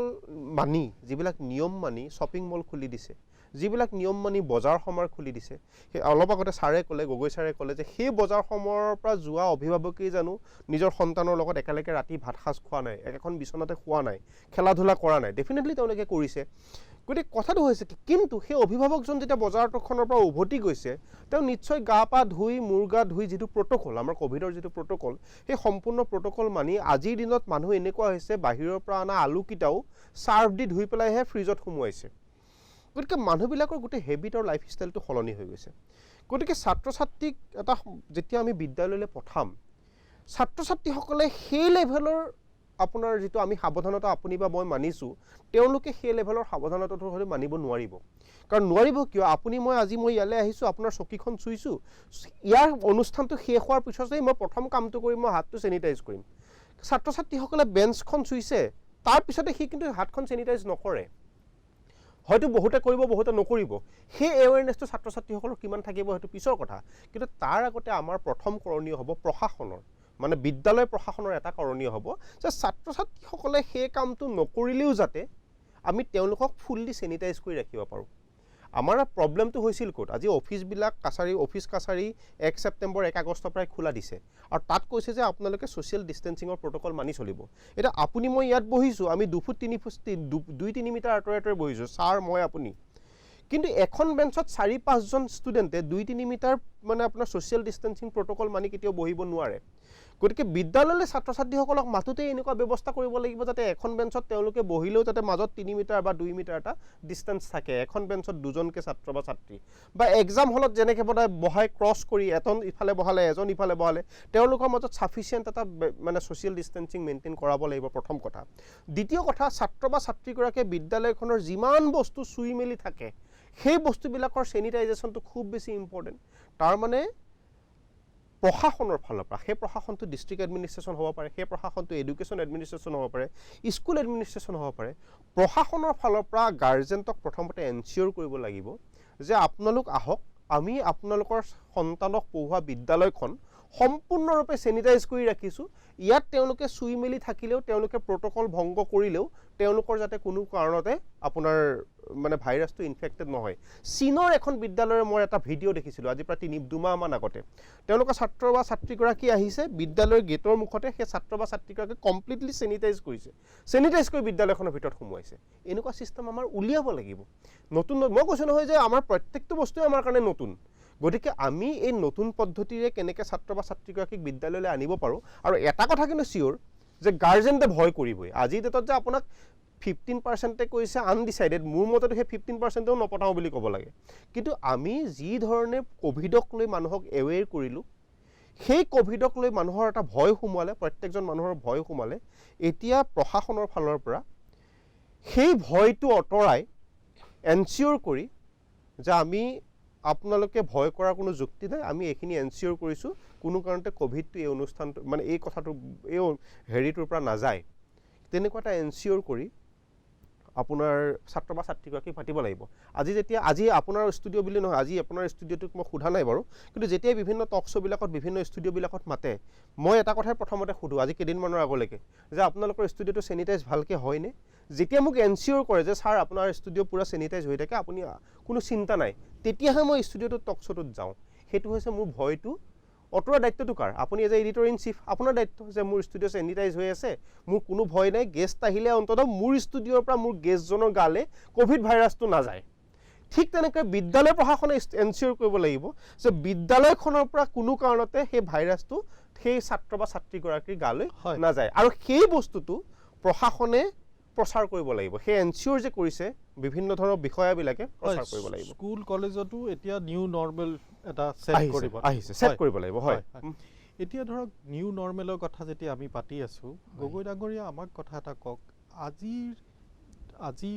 মানি, যিবিলাক নিয়ম মানি শ্বপিং মল খুলি দিছে, যিবিলাক নিয়ম মানি বজাৰ সমাৰ খুলি দিছে সেই অলপ আগতে ছাৰে ক'লে গগৈ ছাৰে ক'লে যে সেই বজাৰ সমাৰৰ পৰা যোৱা অভিভাৱকেই জানো নিজৰ সন্তানৰ লগত একেলগে ৰাতি ভাত সাজ খোৱা নাই একেখন বিচনাতে খোৱা নাই খেলা ধূলা কৰা নাই ডেফিনেটলি তেওঁলোকে কৰিছে গতিকে কথাটো হৈছে কি কিন্তু সেই অভিভাৱকজন যেতিয়া বজাৰখনৰ পৰা উভতি গৈছে তেওঁ নিশ্চয় গা পা ধুই মূৰ গা ধুই যিটো প্ৰট'কল আমাৰ ক'ভিডৰ যিটো প্ৰট'কল সেই সম্পূৰ্ণ প্ৰট'কল মানি আজিৰ দিনত মানুহ এনেকুৱা হৈছে বাহিৰৰ পৰা অনা আলুকেইটাও চাৰ্ফ দি ধুই পেলাইহে ফ্ৰিজত সুমুৱাইছে গতিকে মানুহবিলাকৰ গোটেই হেবিট আৰু লাইফষ্টাইলটো সলনি হৈ গৈছে গতিকে ছাত্ৰ ছাত্ৰীক এটা যেতিয়া আমি বিদ্যালয়লৈ পঠাম ছাত্ৰ ছাত্ৰীসকলে সেই লেভেলৰ আপোনাৰ যিটো আমি সাৱধানতা আপুনি বা মই মানিছোঁ তেওঁলোকে সেই লেভেলৰ সাৱধানতাটো হ'লে মানিব নোৱাৰিব কাৰণ নোৱাৰিব কিয় আপুনি মই আজি মই ইয়ালৈ আহিছোঁ আপোনাৰ চকীখন চুইছোঁ ইয়াৰ অনুষ্ঠানটো শেষ হোৱাৰ পিছতেই মই প্ৰথম কামটো কৰিম মই হাতটো চেনিটাইজ কৰিম ছাত্ৰ ছাত্ৰীসকলে বেঞ্চখন চুইছে তাৰপিছতে সি কিন্তু হাতখন চেনিটাইজ নকৰে হয়তো বহুতে কৰিব বহুতে নকৰিব সেই এৱেৰনেছটো ছাত্ৰ ছাত্ৰীসকলৰ কিমান থাকিব সেইটো পিছৰ কথা কিন্তু তাৰ আগতে আমাৰ প্ৰথম কৰণীয় হ'ব প্ৰশাসনৰ মানে বিদ্যালয় প্ৰশাসনৰ এটা কৰণীয় হ'ব যে ছাত্ৰ ছাত্ৰীসকলে সেই কামটো নকৰিলেও যাতে আমি তেওঁলোকক ফুল্লি চেনিটাইজ কৰি ৰাখিব পাৰোঁ আমাৰ প্ৰব্লেমটো হৈছিল ক'ত আজি অফিচবিলাক অফিচ কাছাৰী 1 ছেপ্টেম্বৰ 1 আগষ্টৰ পৰাই খোলা দিছে আৰু তাত কৈছে যে আপোনালোকে ছ'চিয়েল ডিষ্টেঞ্চিঙৰ প্ৰট'কল মানি চলিব এতিয়া আপুনি মই ইয়াত বহিছোঁ আমি 2 ফুট 3 ফুট 2-3 মিটাৰ আঁতৰে বহিছোঁ ছাৰ মই আপুনি কিন্তু এখন বেঞ্চত 4-5জন ষ্টুডেণ্টে 2-3 মিটাৰ মানে আপোনাৰ ছ'চিয়েল ডিষ্টেঞ্চিং প্ৰট'কল মানি কেতিয়াও বহিব নোৱাৰে গতিকে বিদ্যালয়লৈ ছাত্ৰ ছাত্ৰীসকলক মাতোতে এনেকুৱা ব্যৱস্থা কৰিব লাগিব যাতে এখন বেঞ্চত তেওঁলোকে বহিলেও যাতে মাজত 3 মিটাৰ বা 2 মিটাৰ এটা ডিষ্টেঞ্চ থাকে এখন বেঞ্চত দুজনকৈ ছাত্ৰ বা ছাত্ৰী বা এক্সাম হলত যেনেকৈ বহাই ক্ৰছ কৰি এজন ইফালে বহালে এজন ইফালে বহালে তেওঁলোকৰ মাজত ছাফিচিয়েণ্ট এটা মানে ছ'চিয়েল ডিষ্টেঞ্চিং মেইনটেইন কৰাব লাগিব প্ৰথম কথা দ্বিতীয় কথা ছাত্ৰ বা ছাত্ৰীগৰাকীয়ে বিদ্যালয়খনৰ যিমান বস্তু চুই মেলি থাকে সেই বস্তুবিলাকৰ চেনিটাইজেশ্যনটো খুব বেছি ইম্পৰ্টেণ্ট তাৰমানে প্ৰশাসনৰ ফালৰ পৰা সেই প্ৰশাসনটো ডিষ্ট্ৰিক্ট এডমিনিষ্ট্ৰেশ্যন হ'ব পাৰে সেই প্ৰশাসনটো এডুকেশ্যন এডমিনিষ্ট্ৰেশ্যন হ'ব পাৰে স্কুল এডমিনিষ্ট্ৰেশ্যন হ'ব পাৰে প্ৰশাসনৰ ফালৰ পৰা গাৰ্জেণ্টক প্ৰথমতে এনচিয়'ৰ কৰিব লাগিব যে আপোনালোক আহক আমি আপোনালোকৰ সন্তানক পঢ়োৱা বিদ্যালয়খন সম্পূৰ্ণৰূপে চেনিটাইজ কৰি ৰাখিছোঁ ইয়াত তেওঁলোকে চুই মেলি থাকিলেও তেওঁলোকে প্ৰট'কল ভংগ কৰিলেও তেওঁলোকৰ যাতে কোনো কাৰণতে আপোনাৰ মানে ভাইৰাছটো ইনফেক্টেড নহয় চীনৰ এখন বিদ্যালয়ৰ মই এটা ভিডিঅ' দেখিছিলোঁ আজি প্ৰায় 2 মাহমান আগতে তেওঁলোকৰ ছাত্ৰ বা ছাত্ৰীগৰাকী আহিছে বিদ্যালয়ৰ গেটৰ মুখতে সেই ছাত্ৰ বা ছাত্ৰীগৰাকী কমপ্লিটলি চেনিটাইজ কৰিছে চেনিটাইজ কৰি বিদ্যালয়খনৰ ভিতৰত সোমোৱাইছে এনেকুৱা ছিষ্টেম আমাৰ উলিয়াব লাগিব নতুন মই কৈছোঁ নহয় যে আমাৰ প্ৰত্যেকটো বস্তুৱে আমাৰ কাৰণে নতুন গতিকে আমি এই নতুন পদ্ধতিৰে কেনেকৈ ছাত্ৰ বা ছাত্ৰীগৰাকীক বিদ্যালয়লৈ আনিব পাৰোঁ আৰু এটা কথা কিন্তু চিয়'ৰ যে গাৰ্জেণ্টে ভয় কৰিবই আজিৰ ডেটত যে আপোনাক 15% কৈছে আনডিচাইডেড মোৰ মতেতো সেই 15%ও নপঠাওঁ বুলি ক'ব লাগে কিন্তু আমি যি ধৰণে ক'ভিডক লৈ মানুহক এৱেৰ কৰিলোঁ সেই ক'ভিডক লৈ মানুহৰ এটা ভয় সোমোৱালে প্ৰত্যেকজন মানুহৰ ভয় সোমালে এতিয়া প্ৰশাসনৰ ফালৰ পৰা সেই ভয়টো আঁতৰাই এনচিয়'ৰ কৰি যে আমি আপোনালোকে ভয় কৰাৰ কোনো যুক্তি নাই আমি এইখিনি এনচিয়'ৰ কৰিছোঁ কোনো কাৰণতে ক'ভিডটো এই অনুষ্ঠানটো মানে এই কথাটো এই হেৰিটোৰ পৰা নাযায় তেনেকুৱা এটা এনচিয়'ৰ কৰি আপোনাৰ ছাত্ৰ বা ছাত্ৰীগৰাকীক পাতিব লাগিব আজি আপোনাৰ ষ্টুডিঅ' বুলি নহয় আজি আপোনাৰ ষ্টুডিঅ'টোক মই সোধা নাই বাৰু কিন্তু যেতিয়া বিভিন্ন টক শ্ব'বিলাকত বিভিন্ন ষ্টুডিঅ'বিলাকত মাতে মই এটা কথাই প্ৰথমতে সোধোঁ আজি কেইদিনমানৰ আগলৈকে যে আপোনালোকৰ ষ্টুডিঅ'টো চেনিটাইজ ভালকৈ হয়নে যেতিয়া মোক এনচিয়'ৰ কৰে যে ছাৰ আপোনাৰ ষ্টুডিঅ' পূৰা চেনিটাইজ হৈ থাকে আপুনি কোনো চিন্তা নাই তেতিয়াহে মই ষ্টুডিঅ'টোত টক শ্ব'টোত যাওঁ সেইটো হৈছে মোৰ ভয়টো অতৰা দায়িত্বটো কাৰ আপুনি as a editor in chief আপোনাৰ দায়িত্ব যে মোৰ ষ্টুডিঅ' চেনিটাইজ হৈ আছে মোৰ কোনো ভয় নাই গেষ্ট আহিলে অন্ততঃ মোৰ ষ্টুডিঅ'ৰ পৰা মোৰ গেষ্টজনৰ গালে ক'ভিড ভাইৰাছটো নাযায় ঠিক তেনেকৈ বিদ্যালয় প্ৰশাসনে এনচিয়'ৰ কৰিব লাগিব যে বিদ্যালয়খনৰ পৰা কোনো কাৰণতে সেই ভাইৰাছটো সেই ছাত্ৰ বা ছাত্ৰীগৰাকীৰ গালৈ নাযায় আৰু সেই বস্তুটো প্ৰশাসনে প্ৰচাৰ কৰিব লাগিব সেই এনচিয়'ৰ যে কৰিছে বিভিন্ন ধৰণৰ বিষয়াবিলাকে প্ৰচাৰ কৰিব লাগিব স্কুল কলেজতো এতিয়া নিউ নৰ্মেল এটা ছেট কৰিব লাগিব হয় এতিয়া ধৰক নিউ নৰ্মেলৰ কথা যেতিয়া আমি পাতি আছোঁ গগৈ ডাঙৰীয়া আমাক কথা এটা কওক আজি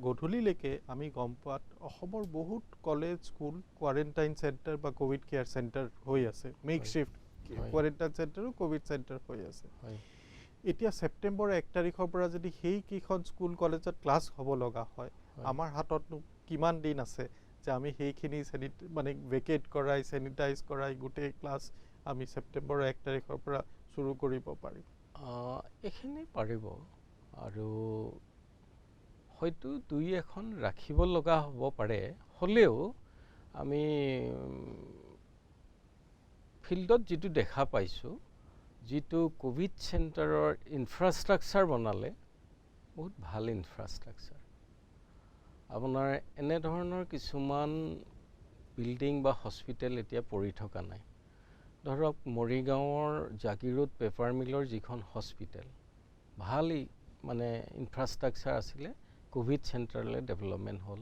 গধূলিলৈকে আমি গম পোৱাত অসমৰ বহুত কলেজ স্কুল কোৱাৰেণ্টাইন চেণ্টাৰ বা ক'ভিড কেয়াৰ চেণ্টাৰ হৈ আছে মেক শ্বিফ্ট কোৱাৰেণ্টাইন চেণ্টাৰো ক'ভিড চেণ্টাৰ হৈ আছে এতিয়া ছেপ্টেম্বৰ 1 তাৰিখৰ পৰা যদি সেইকেইখন স্কুল কলেজত ক্লাছ হ'ব লগা হয় আমাৰ হাততনো কিমান দিন আছে যে আমি সেইখিনি মানে ভেকেট কৰাই চেনিটাইজ কৰাই গোটেই ক্লাছ আমি ছেপ্টেম্বৰ 1 তাৰিখৰ পৰা শুৰু কৰিব পাৰিম এইখিনি পাৰিব আৰু হয়তো দুই এখন ৰাখিব লগা হ'ব পাৰে, হ'লেও আমি ফিল্ডত যিটো দেখা পাইছোঁ, যিটো কোভিড চেণ্টাৰৰ ইনফ্ৰাষ্ট্ৰাকচাৰ বনালে বহুত ভাল ইনফ্ৰাষ্ট্ৰাকচাৰ। আপোনাৰ এনেধৰণৰ কিছুমান বিল্ডিং বা হস্পিটেল এতিয়া পৰি থকা নাই। ধৰক মৰিগাঁৱৰ জাগিৰোড পেপাৰ মিলৰ যিখন হস্পিটেল, ভাল মানে ইনফ্ৰাষ্ট্ৰাকচাৰ আছিলে, কোভিড চেণ্টাৰলৈ ডেভেলপমেণ্ট হ'ল।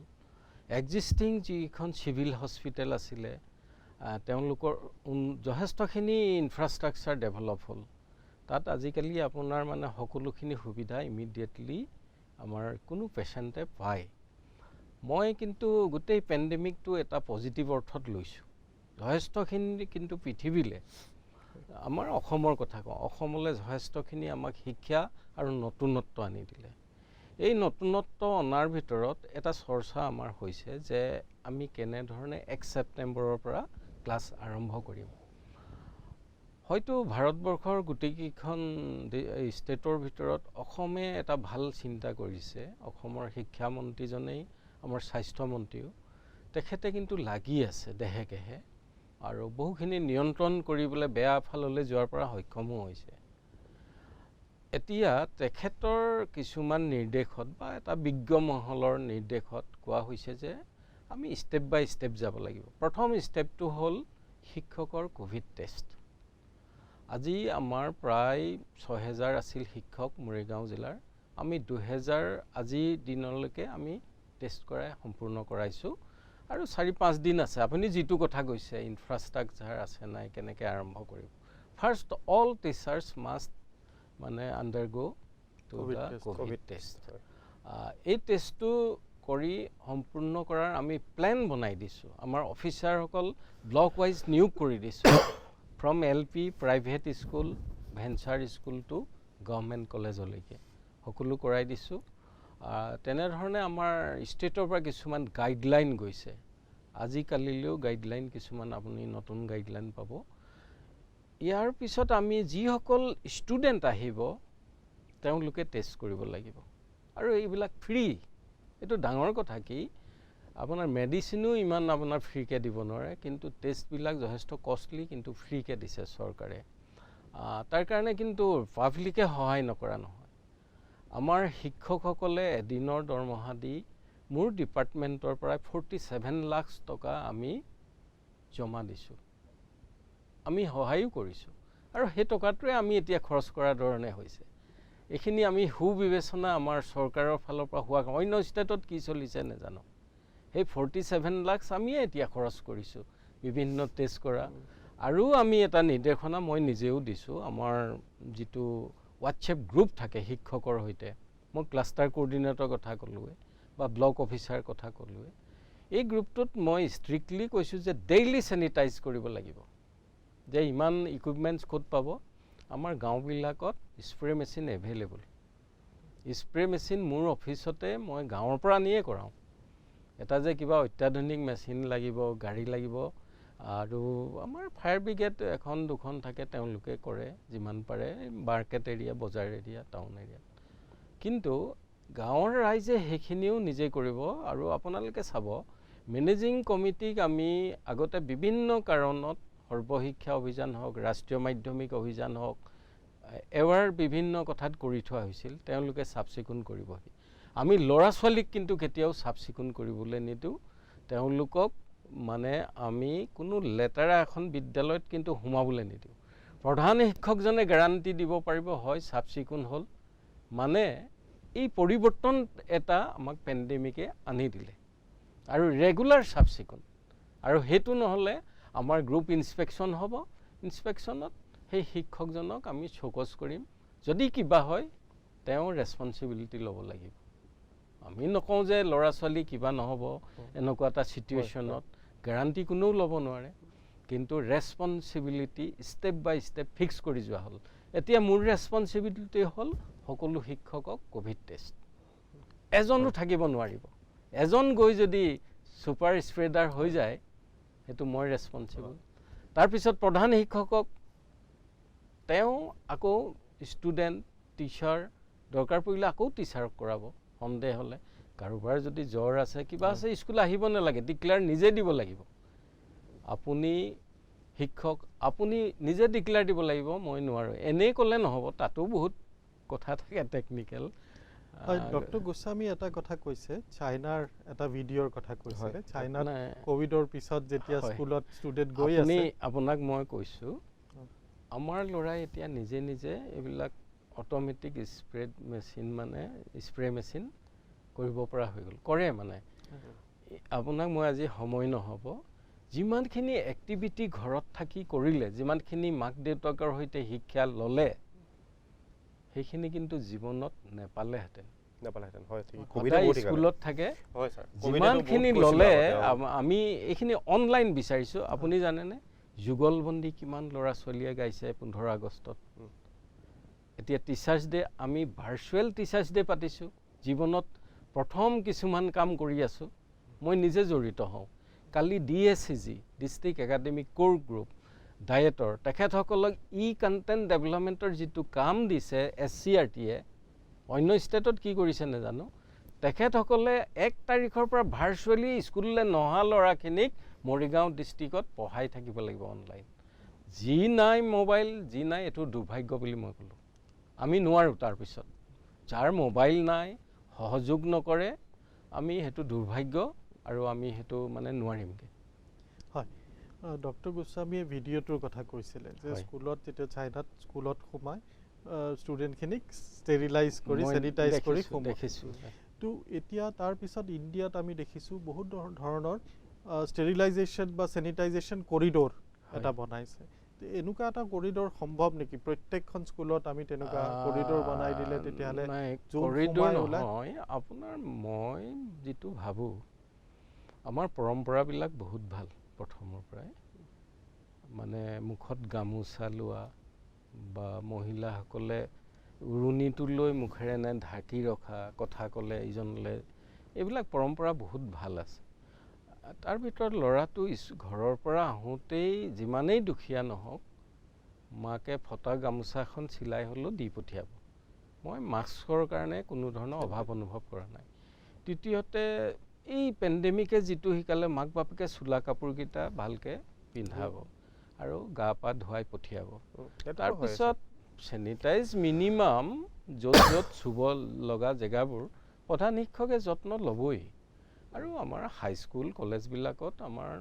এক্সিষ্টিং যিখন চিভিল হস্পিটেল আছিলে, তেওঁলোকৰ যথেষ্টখিনি ইনফ্ৰাষ্ট্ৰাকচাৰ ডেভেলপ হ'ল। তাত আজিকালি আপোনাৰ মানে সকলোখিনি সুবিধা ইমিডিয়েটলি আমাৰ কোনো পেচেণ্টে পায়। মই কিন্তু গোটেই পেণ্ডেমিকটো এটা পজিটিভ অৰ্থত লৈছোঁ। যথেষ্টখিনি কিন্তু পৃথিৱীলৈ, আমাৰ অসমৰ কথা কওঁ, অসমলৈ যথেষ্টখিনি আমাক শিক্ষা আৰু নতুনত্ব আনি দিলে। এই নতুনত্ব অনাৰ ভিতৰত এটা চৰ্চা আমাৰ হৈছে যে আমি কেনেধৰণে 1 ছেপ্টেম্বৰৰ পৰা ক্লাছ আৰম্ভ কৰিম। হয়তো ভাৰতবৰ্ষৰ গোটেইকেইখন ষ্টেটৰ ভিতৰত অসমে এটা ভাল চিন্তা কৰিছে। অসমৰ শিক্ষামন্ত্ৰীজনেই আমাৰ স্বাস্থ্যমন্ত্ৰীও, তেখেতে কিন্তু লাগি আছে দেহে কেহে আৰু বহুখিনি নিয়ন্ত্ৰণ কৰিবলৈ বেয়া ফাললৈ যোৱাৰ পৰা সক্ষমো হৈছে। এতিয়া তেখেতৰ কিছুমান নিৰ্দেশত বা এটা বিজ্ঞ মহলৰ নিৰ্দেশত কোৱা হৈছে যে আমি ষ্টেপ বাই ষ্টেপ যাব লাগিব। প্ৰথম ষ্টেপটো হ'ল শিক্ষকৰ কোভিড টেষ্ট। আজি আমাৰ প্ৰায় 6000 আছিল শিক্ষক মৰিগাঁও জিলাৰ, আমি 2000 আজিৰ দিনলৈকে আমি টেষ্ট কৰাই সম্পূৰ্ণ কৰাইছোঁ আৰু 4-5 দিন আছে। আপুনি যিটো কথা কৈছে ইনফ্ৰাষ্ট্ৰাকচাৰ আছে নাই, কেনেকৈ আৰম্ভ কৰিব। ফাৰ্ষ্ট অল টিচাৰ্ছ মাষ্ট মানে আণ্ডাৰগ' টু দ্য কোভিড টেষ্ট। এই টেষ্টটো কৰি সম্পূৰ্ণ কৰাৰ আমি প্লেন বনাই দিছোঁ। আমাৰ অফিচাৰসকল ব্লক ৱাইজ নিয়োগ কৰি দিছোঁ, from LP private school, venture school to government কলেজলৈকে সকলো কৰাই দিছোঁ। তেনেধৰণে আমাৰ ষ্টেটৰ পৰা কিছুমান গাইডলাইন গৈছে। আজিকালিলৈও গাইডলাইন কিছুমান আপুনি নতুন গাইডলাইন পাব। ইয়াৰ পিছত আমি যিসকল ষ্টুডেণ্ট আহিব তেওঁলোকে টেষ্ট কৰিব লাগিব আৰু এইবিলাক ফ্ৰী। এইটো ডাঙৰ কথা কি, আপোনাৰ মেডিচিনো ইমান আপোনাৰ ফ্ৰীকৈ দিব নোৱাৰে, কিন্তু টেষ্টবিলাক যথেষ্ট কষ্টলি, কিন্তু ফ্ৰীকৈ দিছে চৰকাৰে। তাৰ কাৰণে কিন্তু পাব্লিকে সহায় নকৰা নহয়। আমাৰ শিক্ষকসকলে এদিনৰ দৰমহা দি মোৰ ডিপাৰ্টমেণ্টৰ পৰা 47 লাখ টকা আমি জমা দিছোঁ, আমি সহায়ো কৰিছোঁ আৰু সেই টকাটোৱে আমি এতিয়া খৰচ কৰাৰ ধৰণে হৈছে। এইখিনি আমি সুবিবেচনা আমাৰ চৰকাৰৰ ফালৰ পৰা হোৱা, অন্য ষ্টেটত কি চলিছে নাজানো। সেই 47 লাখ আমিয়ে এতিয়া খৰচ কৰিছোঁ বিভিন্ন টেষ্ট কৰা। আৰু আমি এটা নিৰ্দেশনা মই নিজেও দিছোঁ, আমাৰ যিটো হোৱাটছএপ গ্ৰুপ থাকে শিক্ষকৰ সৈতে, মই ক্লাষ্টাৰ কোঅৰ্ডিনেটৰ কথা ক'লোৱে বা ব্লক অফিচাৰ কথা ক'লোৱে, এই গ্ৰুপটোত মই ষ্ট্ৰিক্টলি কৈছোঁ যে ডেইলি চেনিটাইজ কৰিব লাগিব। যে ইমান ইকুইপমেণ্টছ ক'ত পাব, আমাৰ গাঁওবিলাকত spray machine available. Spray machine মোৰ অফিচতে মই গাঁৱৰ পৰা আনিয়ে কৰাওঁ। এটা যে কিবা অত্যাধুনিক মেচিন লাগিব, গাড়ী লাগিব, আৰু আমাৰ ফায়াৰ ব্ৰিগেড এখন দুখন থাকে, তেওঁলোকে কৰে যিমান পাৰে মাৰ্কেট এৰিয়া, বজাৰ এৰিয়া, টাউন এৰিয়া। কিন্তু গাঁৱৰ ৰাইজে সেইখিনিও নিজে কৰিব। আৰু আপোনালোকে চাব, মেনেজিং কমিটিক আমি আগতে বিভিন্ন কাৰণত সৰ্বশিক্ষা অভিযান হওক, ৰাষ্ট্ৰীয় মাধ্যমিক অভিযান হওক, এৱাৰ বিভিন্ন কথাত কৰি থোৱা হৈছিল, তেওঁলোকে চাফ চিকুণ কৰিবহি। আমি ল'ৰা ছোৱালীক কিন্তু কেতিয়াও চাফ চিকুণ কৰিবলৈ নিদিওঁ। তেওঁলোকক মানে আমি কোনো লেতেৰা এখন বিদ্যালয়ত কিন্তু সোমাবলৈ নিদিওঁ। প্ৰধান শিক্ষকজনে গেৰাণ্টি দিব পাৰিব, হয় চাফ চিকুণ হ'ল। মানে এই পৰিৱৰ্তন এটা আমাক পেণ্ডেমিকে আনি দিলে আৰু ৰেগুলাৰ চাফ চিকুণ। আৰু সেইটো নহ'লে আমাৰ গ্ৰুপ ইনস্পেকশ্যন হ'ব, ইনস্পেকশ্যনত সেই শিক্ষকজনক আমি চৌকছ কৰিম। যদি কিবা হয় তেওঁ ৰেছপঞ্চিবিলিটি ল'ব লাগিব। আমি নকওঁ যে ল'ৰা ছোৱালী কিবা নহ'ব, এনেকুৱা এটা ছিটুৱেশ্যনত গেৰাণ্টি কোনেও ল'ব নোৱাৰে, কিন্তু ৰেছপঞ্চিবিলিটি ষ্টেপ বাই ষ্টেপ ফিক্স কৰি যোৱা হ'ল। এতিয়া মোৰ ৰেছপঞ্চিবিলিটি হ'ল সকলো শিক্ষকক কোভিড টেষ্ট। এজনো থাকিব নোৱাৰিব। এজন গৈ যদি ছুপাৰ স্প্ৰেডাৰ হৈ যায়, সেইটো মই ৰেছপঞ্চিবল। তাৰপিছত প্ৰধান শিক্ষকক তেওঁ আকৌ ষ্টুডেণ্ট, টিচাৰ, দৰকাৰ পৰিলে আকৌ টিচাৰক কৰাব সন্দেহ হ'লে। কাৰোবাৰ যদি জ্বৰ আছে কিবা আছে স্কুল আহিব নালাগে, ডিক্লেয়াৰ নিজে দিব লাগিব। আপুনি শিক্ষক আপুনি নিজে ডিক্লেয়াৰ দিব লাগিব, মই নোৱাৰোঁ এনেই ক'লে নহ'ব, তাতো বহুত কথা থাকে টেকনিকেল। হয়, ডক্টৰ গোস্বামী এটা কথা কৈছে, চাইনাৰ এটা ভিডিঅ'ৰ কথা কৈছিলে, চাইনাত কোভিডৰ পিছত যেতিয়া স্কুলত ষ্টুডেণ্ট গৈ আছে। আপোনাক মই কৈছোঁ, আমাৰ ল'ৰাই এতিয়া নিজে নিজে এইবিলাক অট'মেটিক স্প্ৰে মেচিন কৰিব পৰা হৈ গ'ল, কৰে মানে। আপোনাক মই আজি সময় নহ'ব, যিমানখিনি এক্টিভিটি ঘৰত থাকি কৰিলে, যিমানখিনি মাক দেউতাকৰ সৈতে শিক্ষা ল'লে, সেইখিনি কিন্তু জীৱনত নেপালেহেঁতেন। সদায় স্কুলত থাকে, যিমানখিনি ল'লে আমি এইখিনি অনলাইন বিচাৰিছোঁ। আপুনি জানেনে যুগলবন্দী কিমান ল'ৰা ছোৱালীয়ে গাইছে 15 আগষ্টত। এতিয়া টিচাৰ্ছ ডে আমি ভাৰ্চুৱেল টিচাৰ্ছ ডে পাতিছোঁ, জীৱনত প্ৰথম কিছুমান কাম কৰি আছোঁ, মই নিজে জড়িত হওঁ। কালি DSCG ডিষ্ট্ৰিক্ট একাডেমিক কোৰ গ্ৰুপ ডায়েটৰ তেখেতসকলক কণ্টেণ্ট ডেভেলপমেণ্টৰ যিটো কাম দিছে SCRTয়ে, অন্য ষ্টেটত কি কৰিছে নাজানো, তেখেতসকলে 1 তাৰিখৰ পৰা ভাৰ্চুৱেলি স্কুললৈ নহা ল'ৰাখিনিক মৰিগাঁও ডিষ্ট্ৰিক্টত পঢ়াই থাকিব লাগিব অনলাইন। যি নাই মোবাইল, যি নাই, এইটো দুৰ্ভাগ্য বুলি মই ক'লোঁ। আমি নোৱাৰোঁ, তাৰপিছত যাৰ মোবাইল নাই, সহযোগ নকৰে, আমি সেইটো দুৰ্ভাগ্য আৰু আমি সেইটো মানে নোৱাৰিমগৈ। হয়, ডক্টৰ গোস্বামীয়ে ভিডিঅ'টোৰ কথা কৈছিলে যে স্কুলত যেতিয়া চাইনাত স্কুলত সোমাই ষ্টুডেণ্টখিনিক ষ্টেৰিলাইজ কৰি চেনিটাইজ কৰি দেখিছোঁ। তো এতিয়া তাৰপিছত ইণ্ডিয়াত আমি দেখিছোঁ বহুত ধৰণৰ ষ্টেৰিলাইজেশ্যন বা চেনিটাইজেশ্যন কৰিডৰ এটা বনাইছে। এনেকুৱা এটা কৰিডৰ সম্ভৱ নেকি প্ৰত্যেকখন স্কুলত আমি তেনেকুৱা কৰিডৰ বনাই দিলে? তেতিয়াহ'লে কৰিডৰ নহয়, আপোনাৰ মই যিটো ভাবোঁ, আমাৰ পৰম্পৰাবিলাক বহুত ভাল প্ৰথমৰ পৰাই, মানে মুখত গামোচা লোৱা বা মহিলাসকলে উৰণিটো লৈ মুখেৰে ঢাকি ৰখা, কথা ক'লে ইজনলৈ, এইবিলাক পৰম্পৰা বহুত ভাল আছে। তাৰ ভিতৰত ল'ৰাটো ঘৰৰ পৰা আহোঁতেই যিমানেই দুখীয়া নহওক, মাকে ফটা গামোচা এখন চিলাই হ'লেও দি পঠিয়াব। মই মাস্কৰ কাৰণে কোনো ধৰণৰ অভাৱ অনুভৱ কৰা নাই। তৃতীয়তে এই পেণ্ডেমিকে যিটো শিকালে, মাক বাপেকে চোলা কাপোৰকেইটা ভালকৈ পিন্ধাব আৰু গা পা ধুৱাই পঠিয়াব। তাৰপিছত চেনিটাইজ মিনিমাম য'ত য'ত চুব লগা জেগাবোৰ প্ৰধান শিক্ষকে যত্ন ল'বই। আৰু আমাৰ হাইস্কুল কলেজবিলাকত আমাৰ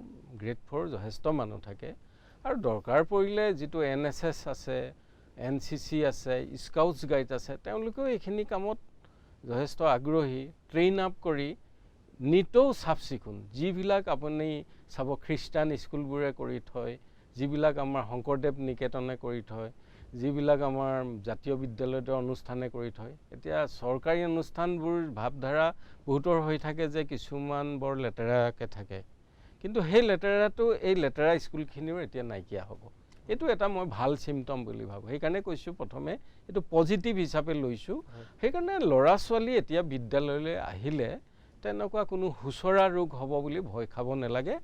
গ্ৰেড 4 যথেষ্ট মানুহ থাকে, আৰু দৰকাৰ পৰিলে যিটো NSS আছে, NCC আছে, স্কাউটছ গাইড আছে, তেওঁলোকেও এইখিনি কামত যথেষ্ট আগ্ৰহী। ট্ৰেইন আপ কৰি নিতৌ চাফ চিকুণ, যিবিলাক আপুনি চাব খ্ৰীষ্টান স্কুলবোৰে কৰি থয়, যিবিলাক আমাৰ শংকৰদেৱ নিকেতনে কৰি থয়, যিবিলাক আমাৰ জাতীয় বিদ্যালয়ৰ অনুষ্ঠানে কৰি থয়। এতিয়া চৰকাৰী অনুষ্ঠানবোৰ ভাৱধাৰা বহুতৰ হৈ থাকে যে কিছুমান বৰ লেতেৰাকৈ থাকে, কিন্তু সেই লেতেৰাটো এই লেতেৰা স্কুলখিনিও এতিয়া নাইকিয়া হ'ব। এইটো এটা মই ভাল চিমটম বুলি ভাবোঁ। সেইকাৰণে কৈছোঁ প্ৰথমে এইটো পজিটিভ হিচাপে লৈছোঁ। সেইকাৰণে ল'ৰা ছোৱালী এতিয়া বিদ্যালয়লৈ আহিলে তেনেকুৱা কোনো হুঁচৰা ৰোগ হ'ব বুলি ভয় খাব নালাগে,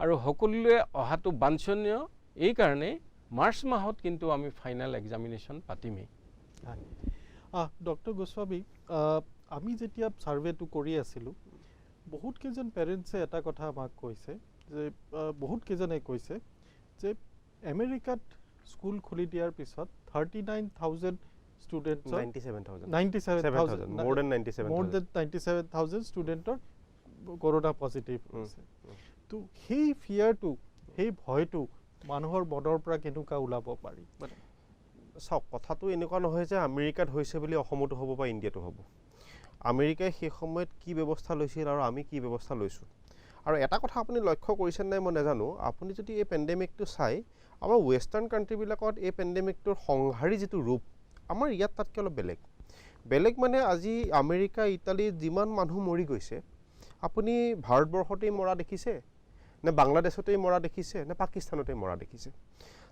আৰু সকলোৱে অহাটো বাঞ্ছনীয়। এইকাৰণেই মাৰ্চ মাহত কিন্তু আমি ফাইনেল এক্সামিনেশ্যন পাতিমেই। ডক্টৰ গোস্বামী, আমি যেতিয়া ছাৰ্ভেটো কৰি আছিলোঁ, বহুতকেইজন পেৰেণ্টছে এটা কথা আমাক কৈছে যে বহুতকেইজনে কৈছে যে আমেৰিকাত স্কুল খুলি দিয়াৰ পিছত 39,000 ষ্টুডেণ্টছৰ 97,000 ষ্টুডেণ্টৰ কৰোণা পজিটিভ হৈছে। তো সেই ফিয়াৰটো, সেই ভয়টো মানুহৰ মনৰ পৰা কেনেকুৱা ওলাব পাৰি? চাওক, কথাটো এনেকুৱা নহয় যে আমেৰিকাত হৈছে বুলি অসমতো হ'ব বা ইণ্ডিয়াতো হ'ব। আমেৰিকাই সেই সময়ত কি ব্যৱস্থা লৈছিল আৰু আমি কি ব্যৱস্থা লৈছোঁ। আৰু এটা কথা আপুনি লক্ষ্য কৰিছে নাই মই নাজানো, আপুনি যদি এই পেণ্ডেমিকটো চাই, আমাৰ ৱেষ্টাৰ্ণ কাণ্ট্ৰিবিলাকত এই পেণ্ডেমিকটোৰ সংহাৰী যিটো ৰূপ, আমাৰ ইয়াত তাতকৈ অলপ বেলেগ মানে আজি আমেৰিকা, ইটালীত যিমান মানুহ মৰি গৈছে, আপুনি ভাৰতবৰ্ষতেই মৰা দেখিছে নে বাংলাদেশতেই মৰা দেখিছে নে পাকিস্তানতেই মৰা দেখিছে?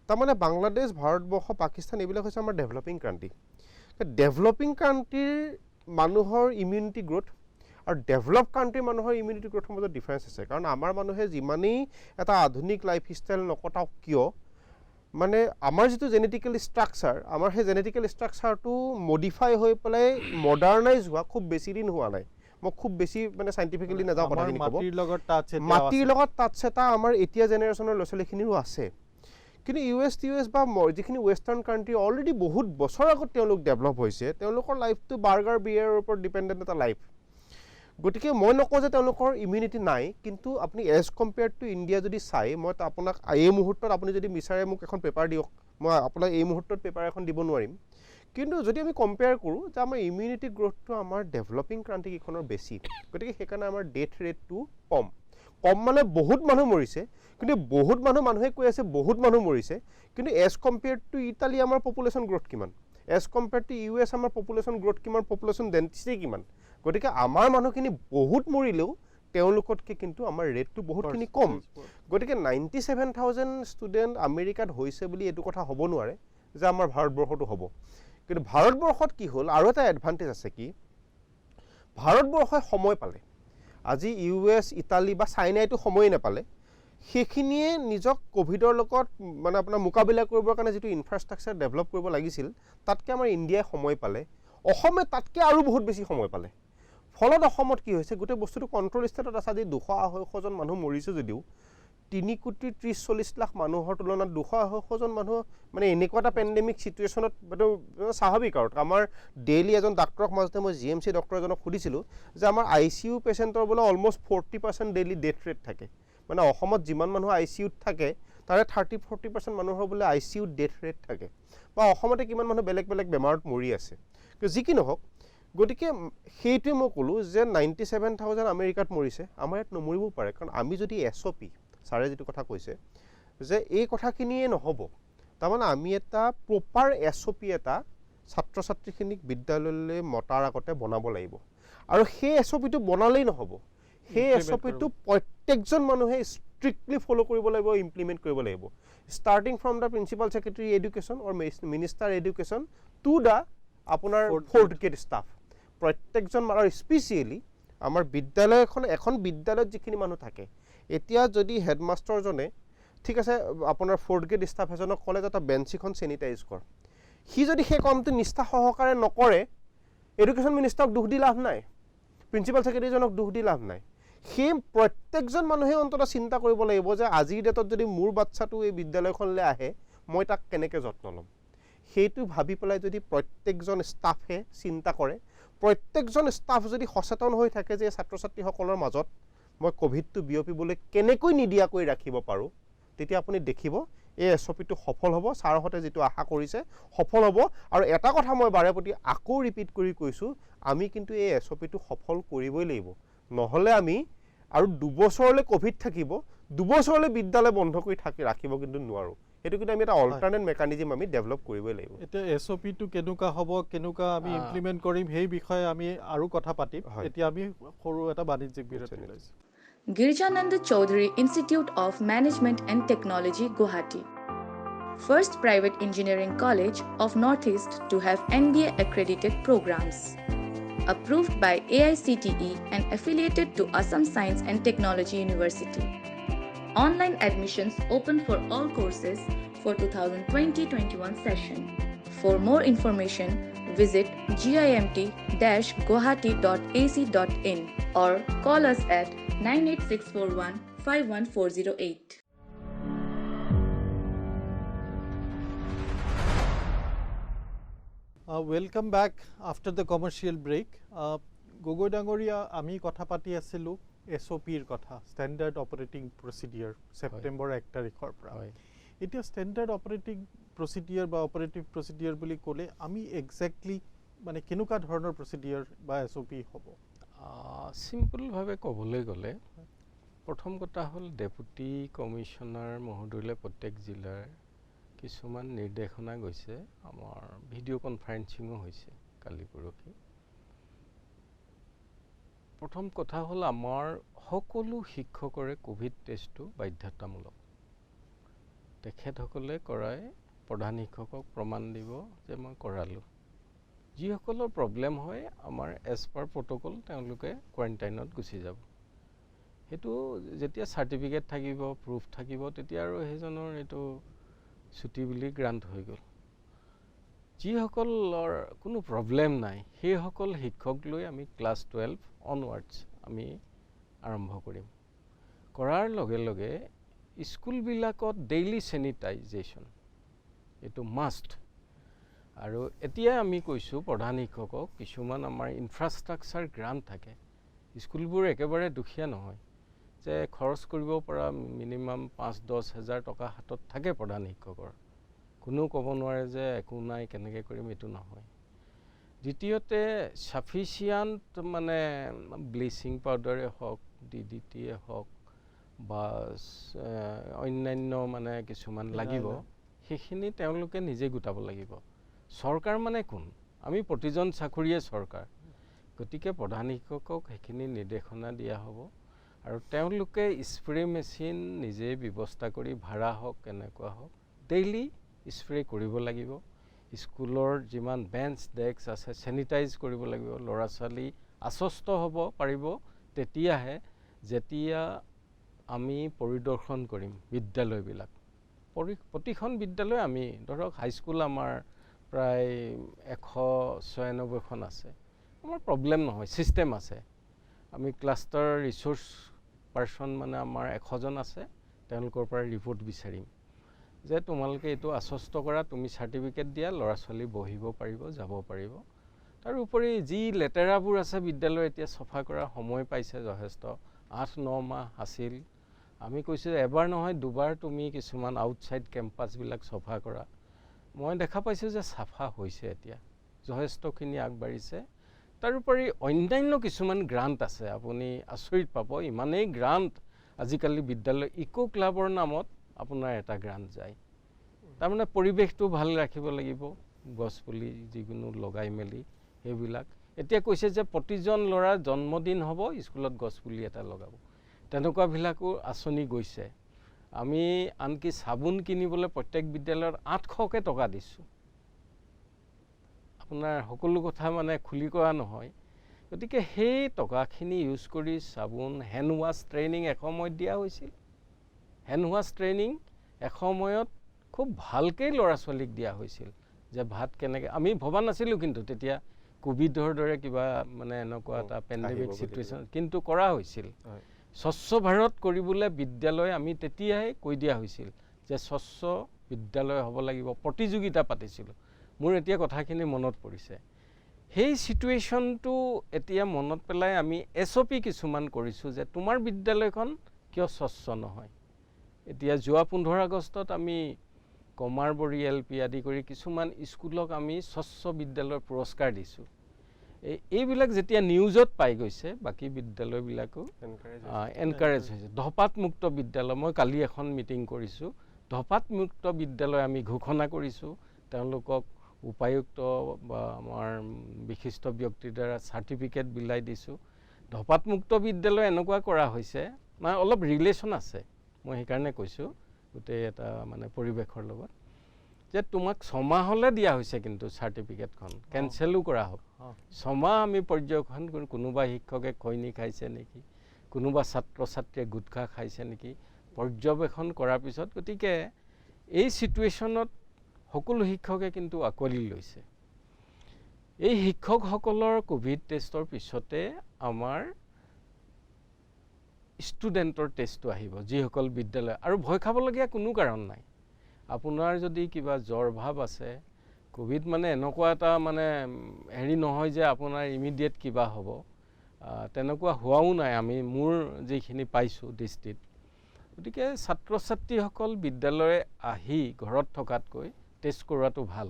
তাৰমানে বাংলাদেশ, ভাৰতবৰ্ষ, পাকিস্তান এইবিলাক হৈছে আমাৰ ডেভেলপিং কাণ্ট্ৰি। ডেভেলপিং কাণ্ট্ৰিৰ মানুহৰ ইমিউনিটি গ্ৰ'থ আৰু ডেভেলপ কাণ্ট্ৰিৰ মানুহৰ ইমিউনিটি গ্ৰ'থৰ মাজত ডিফাৰেঞ্চ আছে। কাৰণ আমাৰ মানুহে যিমানেই এটা আধুনিক লাইফষ্টাইল নকটাওক কিয়, মানে আমাৰ যিটো জেনেটিকেল ষ্ট্ৰাকচাৰ, আমাৰ সেই জেনেটিকেল ষ্ট্ৰাকচাৰটো মডিফাই হৈ পেলাই মডাৰ্ণাইজ হোৱা খুব বেছি দিন হোৱা নাই, মই খুব বেছি মানে সাইন্টিফিক্যালি নাযাওঁ কথাখিনি ক'ব মাটিৰ লগত টাচ মাটিৰ লগত টাচ এটা আমাৰ এতিয়া জেনেৰেশ্যনৰ ল'ৰা ছোৱালীখিনিৰো আছে কিন্তু ইউএছ বা যিখিনি ৱেষ্টাৰ্ণ কাণ্ট্ৰি অলৰেডি বহুত বছৰ আগত তেওঁলোক ডেভেলপ হৈছে তেওঁলোকৰ লাইফটো বাৰ্গাৰ বিয়াৰৰ ওপৰত ডিপেণ্ডেণ্ট এটা লাইফ গতিকে মই নকওঁ যে তেওঁলোকৰ ইমিউনিটি নাই কিন্তু আপুনি এজ কম্পেয়াৰ্ড টু ইণ্ডিয়া যদি চাই মই আপোনাক এই মুহূৰ্তত আপুনি যদি বিচাৰে মোক এখন পেপাৰ দিয়ক মই আপোনাক এই মুহূৰ্তত পেপাৰ এখন দিব নোৱাৰিম কিন্তু যদি আমি কম্পেয়াৰ কৰোঁ যে আমাৰ ইমিউনিটি গ্ৰ'থটো আমাৰ ডেভেলপিং কাণ্ট্ৰিকেইখনৰ বেছি গতিকে সেইকাৰণে আমাৰ ডেথ ৰেটটো কম মানে বহুত মানুহ মৰিছে কিন্তু বহুত মানুহে কৈ আছে বহুত মানুহ মৰিছে কিন্তু এজ কম্পেয়াৰ্ড টু ইটালী আমাৰ পপুলেশ্যন গ্ৰ'থ কিমান এজ কম্পেয়াৰ্ড টু US আমাৰ পপুলেশ্যন গ্ৰ'থ কিমান পপুলেশ্যন ডেন্সিটি কিমান গতিকে আমাৰ মানুহখিনি বহুত মৰিলেও তেওঁলোকতকৈ কিন্তু আমাৰ ৰেটটো বহুতখিনি কম গতিকে 97,000 ষ্টুডেণ্ট আমেৰিকাত হৈছে বুলি এইটো কথা হ'ব নোৱাৰে যে আমাৰ ভাৰতবৰ্ষতো হ'ব কিন্তু ভাৰতবৰ্ষত কি হ'ল আৰু এটা এডভান্টেজ আছে কি ভাৰতবৰ্ষই সময় পালে আজি US ইটালী বা চাইনাইটো সময় নাপালে সেইখিনিয়ে নিজক কোভিডৰ লগত মানে আপোনাৰ মোকাবিলা কৰিবৰ কাৰণে যিটো ইনফ্ৰাষ্ট্ৰাকচাৰ ডেভেলপ কৰিব লাগিছিল তাতকৈ আমাৰ ইণ্ডিয়াই সময় পালে অসমে তাতকৈ আৰু বহুত বেছি সময় পালে ফলত অসমত কি হৈছে গোটেই বস্তুটো কণ্ট্ৰল ষ্টেটত আছে আজি 200-250 জন মানুহ মৰিছে যদিও 3,30,40 লাখ মানুহৰ তুলনাত 200-250 মানুহ মানে এনেকুৱা এটা পেণ্ডেমিক চিটুৱেশ্যনত স্বাভাৱিক আৰু আমাৰ ডেইলি এজন ডাক্তৰক মাজতে মই GMC ডক্তৰ এজনক সুধিছিলোঁ যে আমাৰ ICU পেচেণ্টৰ বোলে অলমষ্ট 40% ডেইলি ডেথ ৰেট থাকে মানে অসমত যিমান মানুহ ICUত থাকে তাৰে 30-40% মানুহৰ বোলে ICUত ডেথ ৰেট থাকে বা অসমতে কিমান মানুহ বেলেগ বেমাৰত মৰি আছে কিন্তু যি কি নহওক গতিকে সেইটোৱে মই ক'লোঁ যে 97,000 আমেৰিকাত মৰিছে আমাৰ ইয়াত নমৰিবও পাৰে কাৰণ আমি যদি SOP ছাৰে যিটো কথা কৈছে যে এই কথাখিনিয়ে নহ'ব তাৰমানে আমি এটা প্ৰপাৰ SOP এটা ছাত্ৰ ছাত্ৰীখিনিক বিদ্যালয়লৈ মতাৰ আগতে বনাব লাগিব আৰু সেই SOPটো বনালেই নহ'ব সেই SOPটো প্ৰত্যেকজন মানুহে ষ্ট্ৰিক্টলি ফ'ল' কৰিব লাগিব ইমপ্লিমেণ্ট কৰিব লাগিব starting from the principal secretary education or minister education to the আপোনাৰ ফ'ৰ্থ গ্ৰেড ষ্টাফ প্ৰত্যেকজন আৰু স্পেচিয়েলি আমাৰ বিদ্যালয়খন এখন বিদ্যালয়ত যিখিনি মানুহ থাকে এতিয়া যদি হেডমাষ্টাৰজনে ঠিক আছে আপোনাৰ ফ'ৰ্থ গ্ৰেড ষ্টাফ এজনক ক'লে যে এটা বেঞ্চিখন চেনিটাইজ কৰ সি যদি সেই কামটো নিষ্ঠা সহকাৰে নকৰে এডুকেশ্যন মিনিষ্টাৰক দোষ দি লাভ নাই প্ৰিন্সিপাল ছেক্ৰেটাৰীজনক দোষ দি লাভ নাই সেই প্ৰত্যেকজন মানুহে অন্ততঃ চিন্তা কৰিব লাগিব যে আজিৰ ডেটত যদি মোৰ বাচ্চাটো এই বিদ্যালয়খনলৈ আহে মই তাক কেনেকৈ যত্ন ল'ম সেইটো ভাবি পেলাই যদি প্ৰত্যেকজন ষ্টাফে চিন্তা কৰে প্ৰত্যেকজন ষ্টাফ যদি সচেতন হৈ থাকে যে ছাত্ৰ ছাত্ৰীসকলৰ মাজত মই কোভিডটো বিয়পিবলৈ কেনেকৈ নিদিয়াকৈ ৰাখিব পাৰোঁ তেতিয়া আপুনি দেখিব এই SOPটো সফল হ'ব ছাৰহঁতে যিটো আশা কৰিছে সফল হ'ব আৰু এটা কথা মই বাৰে প্ৰতি আকৌ ৰিপিট কৰি কৈছোঁ আমি কিন্তু এই SOPটো সফল কৰিবই লাগিব নহ'লে আমি আৰু 2 বছৰলৈ কোভিড থাকিব 2 বছৰলৈ বিদ্যালয় বন্ধ কৰি ৰাখিব কিন্তু নোৱাৰোঁ সেইটো কিন্তু আমি এটা অল্টাৰনেট মেকানিজম আমি ডেভেলপ কৰিবই লাগিব এতিয়া SOPটো কেনেকুৱা হ'ব কেনেকুৱা আমি ইমপ্লিমেণ্ট কৰিম সেই বিষয়ে আমি আৰু কথা পাতিম এতিয়া আমি সৰু এটা বাণিজ্যিক বিৰতি লৈছোঁ Girjanand Chaudhary Institute of Management and Technology, Guwahati. First private engineering college of Northeast to have NBA accredited programs. Approved by AICTE and affiliated to Assam Science and Technology University. Online admissions open for all courses for 2020-21 session. For more information, visit gimt-guwahati.ac.in or call us at 98641-51408. Welcome back after the commercial break. Gogoi Dangoria, আমি কথা পাতি আছিলোঁ SOPৰ কথা, Standard Operating Procedure, September 1 তাৰিখৰ পৰা। এতিয়া Standard Operating Procedure বা Operative Procedure বুলি ক'লে আমি এক্সেক্টলি মানে কেনেকুৱা ধৰণৰ প্ৰচিডিউৰ বা SOP হ'ব? চিম্পলভাৱে ক'বলৈ গ'লে প্ৰথম কথা হ'ল ডেপুটি কমিশ্যনাৰ মহোদয়লৈ প্ৰত্যেক জিলাৰ কিছুমান নিৰ্দেশনা গৈছে আমাৰ ভিডিঅ' কনফাৰেন্সিঙো হৈছে কালি পৰহি প্ৰথম কথা হ'ল আমাৰ সকলো শিক্ষকৰে কোভিড টেষ্টটো বাধ্যতামূলক তেখেতসকলে কৰাই প্ৰধান শিক্ষকক প্ৰমাণ দিব যে মই কৰালোঁ যিসকলৰ প্ৰব্লেম হয় আমাৰ এজ পাৰ প্ৰট'কল তেওঁলোকে কোৱাৰেণ্টাইনত গুচি যাব সেইটো যেতিয়া চাৰ্টিফিকেট থাকিব প্ৰুফ থাকিব তেতিয়া আৰু সেইজনৰ এইটো ছুটি বুলি গ্ৰান্ট হৈ গ'ল যিসকলৰ কোনো প্ৰব্লেম নাই সেইসকল শিক্ষক লৈ আমি ক্লাছ 12 অনৱাৰ্ডছ আমি আৰম্ভ কৰিম। কৰাৰ লগে লগে স্কুলবিলাকত ডেইলি চেনিটাইজেশ্যন এইটো মাষ্ট। আৰু এতিয়া আমি কৈছোঁ প্ৰধান শিক্ষকক, কিছুমান আমাৰ ইনফ্ৰাষ্ট্ৰাকচাৰ গ্ৰাণ্ট থাকে, স্কুলবোৰ একেবাৰে দুখীয়া নহয় যে খৰচ কৰিব পৰা মিনিমাম 5-10 হাজাৰ টকা হাতত থাকে প্ৰধান শিক্ষকৰ, কোনো ক'ব নোৱাৰে যে একো নাই কেনেকৈ কৰিম, এইটো নহয়। দ্বিতীয়তে ছাফিচিয়েণ্ট মানে ব্লিচিং পাউডাৰে হওক, DDTয়ে হওক বা অন্যান্য মানে কিছুমান লাগিব, সেইখিনি তেওঁলোকে নিজে গোটাব লাগিব। চৰকাৰ মানে কোন? আমি প্ৰতিজন চাকৰিয়ে চৰকাৰ, গতিকে প্ৰধান শিক্ষকক সেইখিনি নিৰ্দেশনা দিয়া হ'ব আৰু তেওঁলোকে স্প্ৰে মেচিন নিজে ব্যৱস্থা কৰি ভাড়া হওক কেনেকুৱা হওক ডেইলি স্প্ৰে কৰিব লাগিব। স্কুলৰ যিমান বেঞ্চ ডেস্ক আছে চেনিটাইজ কৰিব লাগিব। ল'ৰা ছোৱালী আশ্বস্ত হ'ব পাৰিব তেতিয়াহে যেতিয়া আমি পৰিদৰ্শন কৰিম বিদ্যালয়বিলাক। প্ৰতিখন বিদ্যালয় আমি ধৰক হাইস্কুল আমাৰ প্ৰায় 196খন আছে, আমাৰ প্ৰব্লেম নহয়, ছিষ্টেম আছে। আমি ক্লাষ্টাৰ ৰিচোৰ্চ পাৰ্চন মানে আমাৰ 100জন আছে, তেওঁলোকৰ পৰা ৰিপৰ্ট বিচাৰিম যে তোমালোকে এইটো আশ্বস্ত কৰা, তুমি চাৰ্টিফিকেট দিয়া, ল'ৰা ছোৱালী বহিব পাৰিব, যাব পাৰিব। তাৰোপৰি যি লেতেৰাবোৰ আছে বিদ্যালয় এতিয়া চফা কৰাৰ সময় পাইছে যথেষ্ট, 8-9 মাহ আছিল। আমি কৈছোঁ এবাৰ নহয় দুবাৰ তুমি কিছুমান আউটছাইড কেম্পাছবিলাক চফা কৰা। মই দেখা পাইছোঁ যে চাফা হৈছে, এতিয়া যথেষ্টখিনি আগবাঢ়িছে। তাৰোপৰি অন্যান্য কিছুমান গ্ৰাণ্ট আছে, আপুনি আচৰিত পাব, ইমানেই গ্ৰাণ্ট আজিকালি বিদ্যালয় ইক' ক্লাবৰ নামত আপোনাৰ এটা গ্ৰাণ্ট যায়। তাৰমানে পৰিৱেশটো ভাল ৰাখিব লাগিব, গছপুলি যিকোনো লগাই মেলি সেইবিলাক। এতিয়া কৈছে যে প্ৰতিজন ল'ৰাৰ জন্মদিন হ'ব, স্কুলত গছপুলি এটা লগাব, তেনেকুৱাবিলাকো আঁচনি গৈছে। আমি আনকি চাবোন কিনিবলৈ প্ৰত্যেক বিদ্যালয়ত 800কে টকা দিছোঁ। আপোনাৰ সকলো কথা মানে খুলি কোৱা নহয়, গতিকে সেই টকাখিনি ইউজ কৰি চাবোন, হেণ্ড ৱাছ ট্ৰেইনিং এসময়ত দিয়া হৈছিল। হেণ্ড ৱাছ ট্ৰেইনিং এসময়ত খুব ভালকৈ ল'ৰা ছোৱালীক দিয়া হৈছিল যে ভাত কেনেকৈ, আমি ভবা নাছিলোঁ কিন্তু তেতিয়া কোভিডৰ দৰে কিবা মানে এনেকুৱা এটা পেণ্ডেমিক চিটুৱেশ্যন, কিন্তু কৰা হৈছিল। স্বচ্ছ ভাৰত কৰিবলৈ বিদ্যালয় আমি তেতিয়াই কৈ দিয়া হৈছিল যে স্বচ্ছ বিদ্যালয় হ'ব লাগিব, প্ৰতিযোগিতা পাতিছিলোঁ। মোৰ এতিয়া কথাখিনি মনত পৰিছে। সেই চিটুৱেশ্যনটো এতিয়া মনত পেলাই আমি SOP কিছুমান কৰিছোঁ যে তোমাৰ বিদ্যালয়খন কিয় স্বচ্ছ নহয়। এতিয়া যোৱা 15 আগষ্টত আমি কমাৰবৰী LP আদি কৰি কিছুমান স্কুলক আমি স্বচ্ছ বিদ্যালয়ৰ পুৰস্কাৰ দিছোঁ। এইবিলাক যেতিয়া নিউজত পাই গৈছে বাকী বিদ্যালয়বিলাকো এনকাৰেজ হৈছে। ধপাতমুক্ত বিদ্যালয়, মই কালি এখন মিটিং কৰিছোঁ, ধপাতমুক্ত বিদ্যালয় আমি ঘোষণা কৰিছোঁ, তেওঁলোকক উপায়ুক্ত বা আমাৰ বিশিষ্ট ব্যক্তিৰ দ্বাৰা চাৰ্টিফিকেট বিলাই দিছোঁ। ধপাতমুক্ত বিদ্যালয় এনেকুৱা কৰা হৈছে, মানে অলপ ৰিলেশ্যন আছে, মই সেইকাৰণে কৈছোঁ গোটেই এটা মানে পৰিৱেশৰ লগত, যে তোমাক 6 মাহলৈ দিয়া হৈছে কিন্তু চাৰ্টিফিকেটখন কেঞ্চেলো কৰা হ'ব। 6 মাহ আমি পৰ্যবেক্ষণ কৰোঁ, কোনোবা শিক্ষকে খৈনি খাইছে নেকি, কোনোবা ছাত্ৰ ছাত্ৰীয়ে গুটখা খাইছে নেকি, পৰ্যবেক্ষণ কৰাৰ পিছত। গতিকে এই চিটুৱেশ্যনত সকলো শিক্ষকে কিন্তু আঁকোৱালি লৈছে। এই শিক্ষকসকলৰ কোভিড টেষ্টৰ পিছতে আমাৰ ষ্টুডেণ্টৰ টেষ্টটো আহিব, যিসকল বিদ্যালয়, আৰু ভয় খাবলগীয়া কোনো কাৰণ নাই। আপোনাৰ যদি কিবা জ্বৰ ভাৱ আছে, কোভিড মানে এনেকুৱা এটা মানে হেৰি নহয় যে আপোনাৰ ইমিডিয়েট কিবা হ'ব, তেনেকুৱা হোৱাও নাই আমি মোৰ যিখিনি পাইছোঁ দৃষ্টিত। গতিকে ছাত্ৰ ছাত্ৰীসকল বিদ্যালয় আহি ঘৰত থকাতকৈ টেষ্ট কৰোৱাটো ভাল।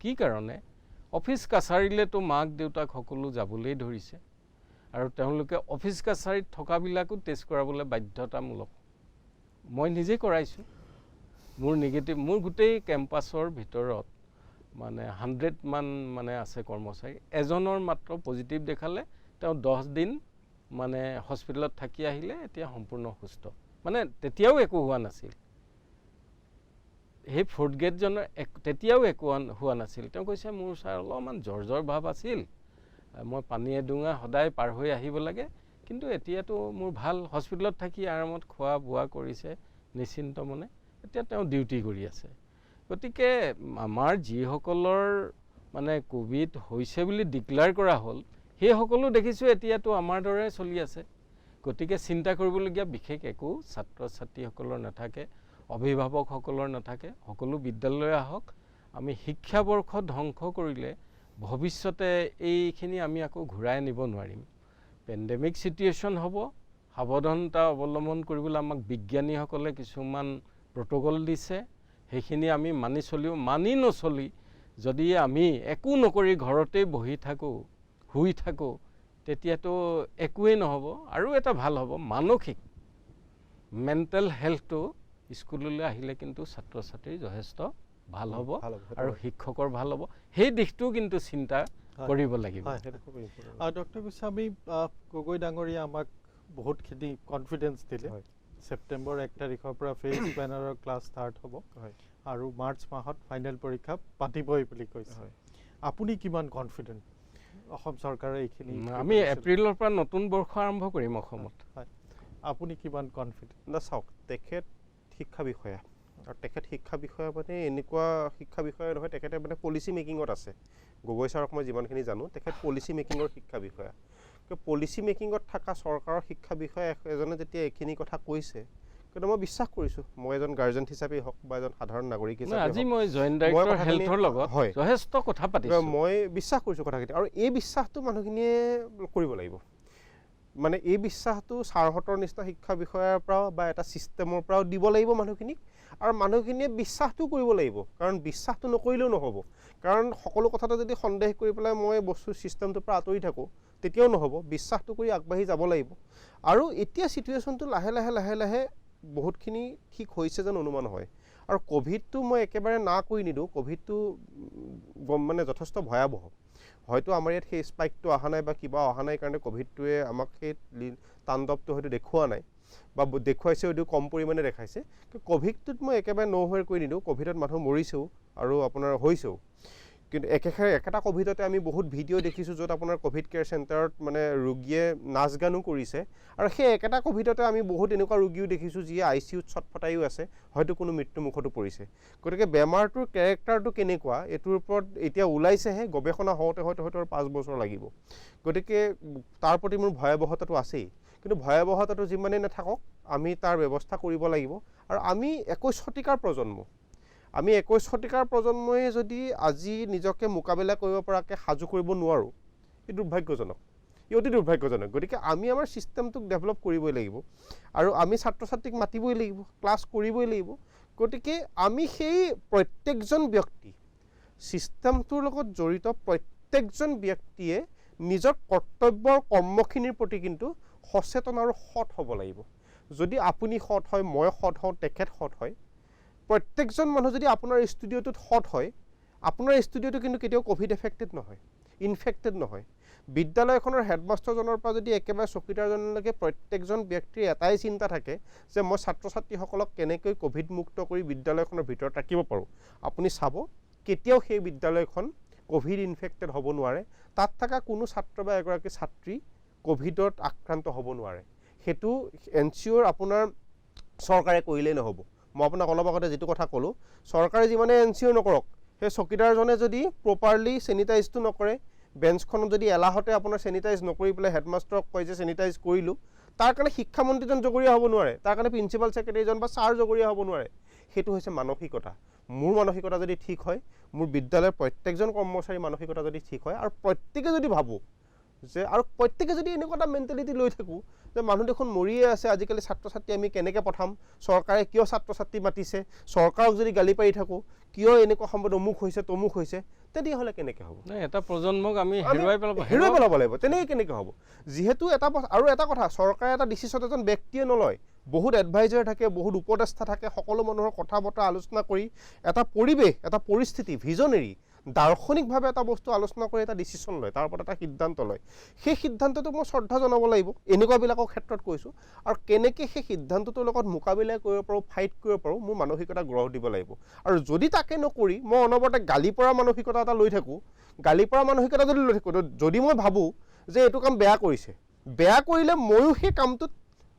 কি কাৰণে? অফিচ কাছাৰীলেতো মাক দেউতাক সকলো যাবলৈ ধৰিছে, আৰু তেওঁলোকে অফিচ কাছাৰীত থকাবিলাকো টেষ্ট কৰাবলৈ বাধ্যতামূলক। মই নিজে কৰাইছোঁ, মোৰ নিগেটিভ, মোৰ গোটেই কেম্পাছৰ ভিতৰত মানে 100 মান মানে আছে কৰ্মচাৰী, এজনৰ মাত্ৰ পজিটিভ দেখালে, তেওঁ 10 দিন মানে হস্পিটেলত থাকি আহিলে, এতিয়া সম্পূৰ্ণ সুস্থ, মানে তেতিয়াও একো হোৱা নাছিল। সেই 4th গ্ৰেডজনৰ তেতিয়াও একো হোৱা নাছিল। তেওঁ কৈছে মোৰ ছাৰ অলপমান জ্বৰ ভাৱ আছিল, মই পানী এডোঙা সদায় পাৰ হৈ আহিব লাগে, কিন্তু এতিয়াতো মোৰ ভাল, হস্পিটেলত থাকি আৰামত খোৱা বোৱা কৰিছে নিশ্চিন্ত মনে, এতিয়া তেওঁ ডিউটি কৰি আছে। গতিকে আমাৰ যিসকলৰ মানে কোভিড হৈছে বুলি ডিক্লেয়াৰ কৰা হ'ল, সেই সকলো দেখিছোঁ এতিয়াতো আমাৰ দৰে চলি আছে। গতিকে চিন্তা কৰিবলগীয়া বিশেষ একো ছাত্ৰ ছাত্ৰীসকলৰ নাথাকে, অভিভাৱকসকলৰ নাথাকে। সকলো বিদ্যালয় আহক। আমি শিক্ষাবৰ্ষ ধ্বংস কৰিলে ভৱিষ্যতে এইখিনি আমি আকৌ ঘূৰাই আনিব নোৱাৰিম। পেণ্ডেমিক চিটুৱেশ্যন হ'ব, সাৱধানতা অৱলম্বন কৰিবলৈ আমাক বিজ্ঞানীসকলে কিছুমান প্ৰট'কল দিছে, সেইখিনি আমি মানি নচলি যদি আমি একো নকৰি ঘৰতেই বহি থাকোঁ, শুই থাকোঁ, তেতিয়াতো একোৱেই নহ'ব। আৰু এটা ভাল হ'ব, মানসিক মেণ্টেল হেল্থটো স্কুললৈ আহিলে কিন্তু ছাত্ৰ ছাত্ৰীৰ যথেষ্ট ভাল হ'ব আৰু শিক্ষকৰ ভাল হ'ব। সেই দিশটো কিন্তু চিন্তা কৰিব লাগিব। ডক্টৰ গোস্বামী, গগৈ ডাঙৰীয়া আমাক বহুতখিনি কনফিডেন্স দিলে। ছেপ্টেম্বৰ 1 তাৰিখৰ পৰা ফেজ বেনাৰৰ ক্লাছ ষ্টাৰ্ট হ'ব আৰু মাৰ্চ মাহত ফাইনেল পৰীক্ষা পাতিবই বুলি কৈছে। আপুনি কিমান কনফিডেণ্ট অসম চৰকাৰে এইখিনি? আমি এপ্ৰিলৰ পৰা নতুন বৰ্ষ আৰম্ভ কৰিম অসমত। আপুনি কিমান কনফিডেণ্ট? চাওক, তেখেত শিক্ষা বিষয়া আৰু তেখেত শিক্ষা বিষয়া মানে এনেকুৱা শিক্ষা বিষয়া নহয়, তেখেতে মানে পলিচি মেকিঙত আছে। গগৈ ছাৰক মই যিমানখিনি জানো, তেখেত পলিচি মেকিঙৰ শিক্ষা বিষয়া। পলিচি মেকিঙত থকা চৰকাৰৰ শিক্ষা বিষয়া এজনে যেতিয়া এইখিনি কথা কৈছে, কিন্তু মই বিশ্বাস কৰিছোঁ, মই এজন গাৰ্জেন হিচাপেই হওক বা এজন সাধাৰণ নাগৰিক হিচাপে আজি মই জইণ্ট ডাইৰেক্টৰ হেল্থৰ লগত যথেষ্ট কথা পাতিছোঁ। মই বিশ্বাস কৰিছোঁ কথাখিনি, আৰু এই বিশ্বাসটো মানুহখিনিয়ে কৰিব লাগিব। মানে এই বিশ্বাসটো ছাৰহঁতৰ নিচিনা শিক্ষা বিষয়াৰ পৰাও বা এটা ছিষ্টেমৰ পৰাও দিব লাগিব মানুহখিনিক, আৰু মানুহখিনিয়ে বিশ্বাসটো কৰিব লাগিব। কাৰণ বিশ্বাসটো নকৰিলেও নহ'ব। কাৰণ সকলো কথাতে যদি সন্দেহ কৰি পেলাই মই বস্তুৰ ছিষ্টেমটোৰ পৰা আঁতৰি থাকোঁ, তেতিয়াও নহ'ব। বিশ্বাসটো কৰি আগবাঢ়ি যাব লাগিব। আৰু এতিয়া চিটুৱেশ্যনটো লাহে লাহে বহুতখিনি ঠিক হৈছে যেন অনুমান হয়। আৰু ক'ভিডটো মই একেবাৰে না কৰি নিদিওঁ। ক'ভিডটো মানে যথেষ্ট ভয়াৱহ। হয়তো আমাৰ ইয়াত সেই স্পাইকটো অহা নাই বা কিবা অহা নাই কাৰণে ক'ভিডটোৱে আমাক সেই তাণ্ডৱটো হয়তো দেখুওৱা নাই, বা দেখুৱাইছে যদিও কম পৰিমাণে দেখাইছে। কিন্তু ক'ভিডটোত মই একেবাৰে ন'হৱেৰ কৰি নিদিওঁ। ক'ভিডত মানুহ মৰিছেও আৰু আপোনাৰ হৈছেও। কিন্তু একেটা ক'ভিডতে আমি বহুত ভিডিঅ' দেখিছোঁ য'ত আপোনাৰ ক'ভিড কেয়াৰ চেণ্টাৰত মানে ৰোগীয়ে নাচ গানো কৰিছে, আৰু সেই একেটা ক'ভিডতে আমি বহুত এনেকুৱা ৰোগীও দেখিছোঁ যিয়ে ICUত ছটফটাইও আছে, হয়তো কোনো মৃত্যুমুখতো পৰিছে। গতিকে বেমাৰটোৰ কেৰেক্টাৰটো কেনেকুৱা এইটোৰ ওপৰত এতিয়া ওলাইছেহে, গৱেষণা হওঁতে হয়তো আৰু 5 বছৰ লাগিব। গতিকে তাৰ প্ৰতি মোৰ ভয়াৱহতাটো আছেই। কিন্তু ভয়াৱহতাটো যিমানেই নাথাকক, আমি তাৰ ব্যৱস্থা কৰিব লাগিব। আৰু আমি 21 শতিকাৰ প্ৰজন্ম, আমি 21 শতিকাৰ প্ৰজন্মই যদি আজি নিজকে মোকাবিলা কৰিব পৰাকৈ সাজু কৰিব নোৱাৰোঁ, ই দুৰ্ভাগ্যজনক, ই অতি দুৰ্ভাগ্যজনক। গতিকে আমি আমাৰ ছিষ্টেমটোক ডেভেলপ কৰিবই লাগিব, আৰু আমি ছাত্ৰ ছাত্ৰীক মাতিবই লাগিব, ক্লাছ কৰিবই লাগিব। গতিকে আমি সেই প্ৰত্যেকজন ব্যক্তি, ছিষ্টেমটোৰ লগত জড়িত প্ৰত্যেকজন ব্যক্তিয়ে নিজৰ কৰ্তব্যৰ কৰ্মখিনিৰ প্ৰতি কিন্তু সচেতন আৰু সৎ হ'ব লাগিব। যদি আপুনি সৎ হয়, মই সৎ হওঁ, তেখেত সৎ হয়, প্ৰত্যেকজন মানুহ যদি আপোনাৰ ষ্টুডিঅ'টোত সৎ হয়, আপোনাৰ ষ্টুডিঅ'টো কিন্তু কেতিয়াও ক'ভিড এফেক্টেড নহয়, ইনফেক্টেড নহয়। বিদ্যালয়খনৰ হেডমাষ্টাৰজনৰ পৰা যদি একেবাৰে চকীদাৰজনলৈকে প্ৰত্যেকজন ব্যক্তিৰ এটাই চিন্তা থাকে যে মই ছাত্ৰ ছাত্ৰীসকলক কেনেকৈ ক'ভিড মুক্ত কৰি বিদ্যালয়খনৰ ভিতৰত ৰাখিব পাৰোঁ, আপুনি চাব কেতিয়াও সেই বিদ্যালয়খন ক'ভিড ইনফেক্টেড হ'ব নোৱাৰে। তাত থকা কোনো ছাত্ৰ বা এগৰাকী ছাত্ৰী ক'ভিডত আক্ৰান্ত হ'ব নোৱাৰে। সেইটো এনচিঅ'ৰ আপোনাৰ চৰকাৰে কৰিলেই নহ'ব। মই আপোনাক অলপ আগতে যিটো কথা ক'লোঁ, চৰকাৰে যিমানে এনচিঅ' নকৰক, সেই চকীদাৰজনে যদি প্ৰপাৰলি চেনিটাইজটো নকৰে, বেঞ্চখনত যদি এলাহতে আপোনাৰ চেনিটাইজ নকৰি পেলাই হেডমাষ্টাৰক কয় যে চেনিটাইজ কৰিলোঁ, তাৰ কাৰণে শিক্ষামন্ত্ৰীজন জগৰীয়া হ'ব নোৱাৰে, তাৰ কাৰণে প্ৰিন্সিপাল ছেক্ৰেটাৰীজন বা ছাৰ জগৰীয়া হ'ব নোৱাৰে। সেইটো হৈছে মানসিকতা। মোৰ মানসিকতা যদি ঠিক হয়, মোৰ বিদ্যালয়ৰ প্ৰত্যেকজন কৰ্মচাৰীৰ মানসিকতা যদি ঠিক হয়, আৰু প্ৰত্যেকে যদি ভাবোঁ যে, আৰু প্ৰত্যেকে যদি এনেকুৱা এটা মেণ্টেলিটি লৈ থাকোঁ যে মানুহ দেখোন মৰিয়ে আছে, আজিকালি ছাত্ৰ ছাত্ৰী আমি কেনেকৈ পঠাম, চৰকাৰে কিয় ছাত্ৰ ছাত্ৰী মাতিছে, চৰকাৰক যদি গালি পাৰি থাকোঁ কিয় এনেকুৱা সম্পদ অমুক হৈছে তমুক হৈছে, তেতিয়াহ'লে কেনেকৈ হ'ব? এটা প্ৰজন্মক আমি হেৰুৱাই পেলাব লাগিব। তেনেকৈ কেনেকৈ হ'ব? যিহেতু আৰু এটা কথা, চৰকাৰে এটা ডিচিশ্যন এজন ব্যক্তিয়ে নলয়, বহুত এডভাইজাৰ থাকে, বহুত উপদেষ্টা থাকে, সকলো মানুহৰ কথা বতৰা আলোচনা কৰি এটা পৰিৱেশ, এটা পৰিস্থিতি, ভিজনেৰী, দাৰ্শনিকভাৱে এটা বস্তু আলোচনা কৰি এটা ডিচিশ্যন লয়, তাৰ ওপৰত এটা সিদ্ধান্ত লয়। সেই সিদ্ধান্তটোক মই শ্ৰদ্ধা জনাব লাগিব, এনেকুৱাবিলাকৰ ক্ষেত্ৰত কৈছোঁ। আৰু কেনেকৈ সেই সিদ্ধান্তটোৰ লগত মোকাবিলা কৰিব পাৰোঁ, ফাইট কৰিব পাৰোঁ, মোৰ মানসিকতা গঢ় দিব লাগিব। আৰু যদি তাকে নকৰি মই অনবৰতে গালি পৰা মানসিকতা এটা লৈ থাকোঁ, গালি পৰা মানসিকতা যদি লৈ থাকোঁ, যদি মই ভাবোঁ যে এইটো কাম বেয়া কৰিছে, বেয়া কৰিলে ময়ো সেই কামটোত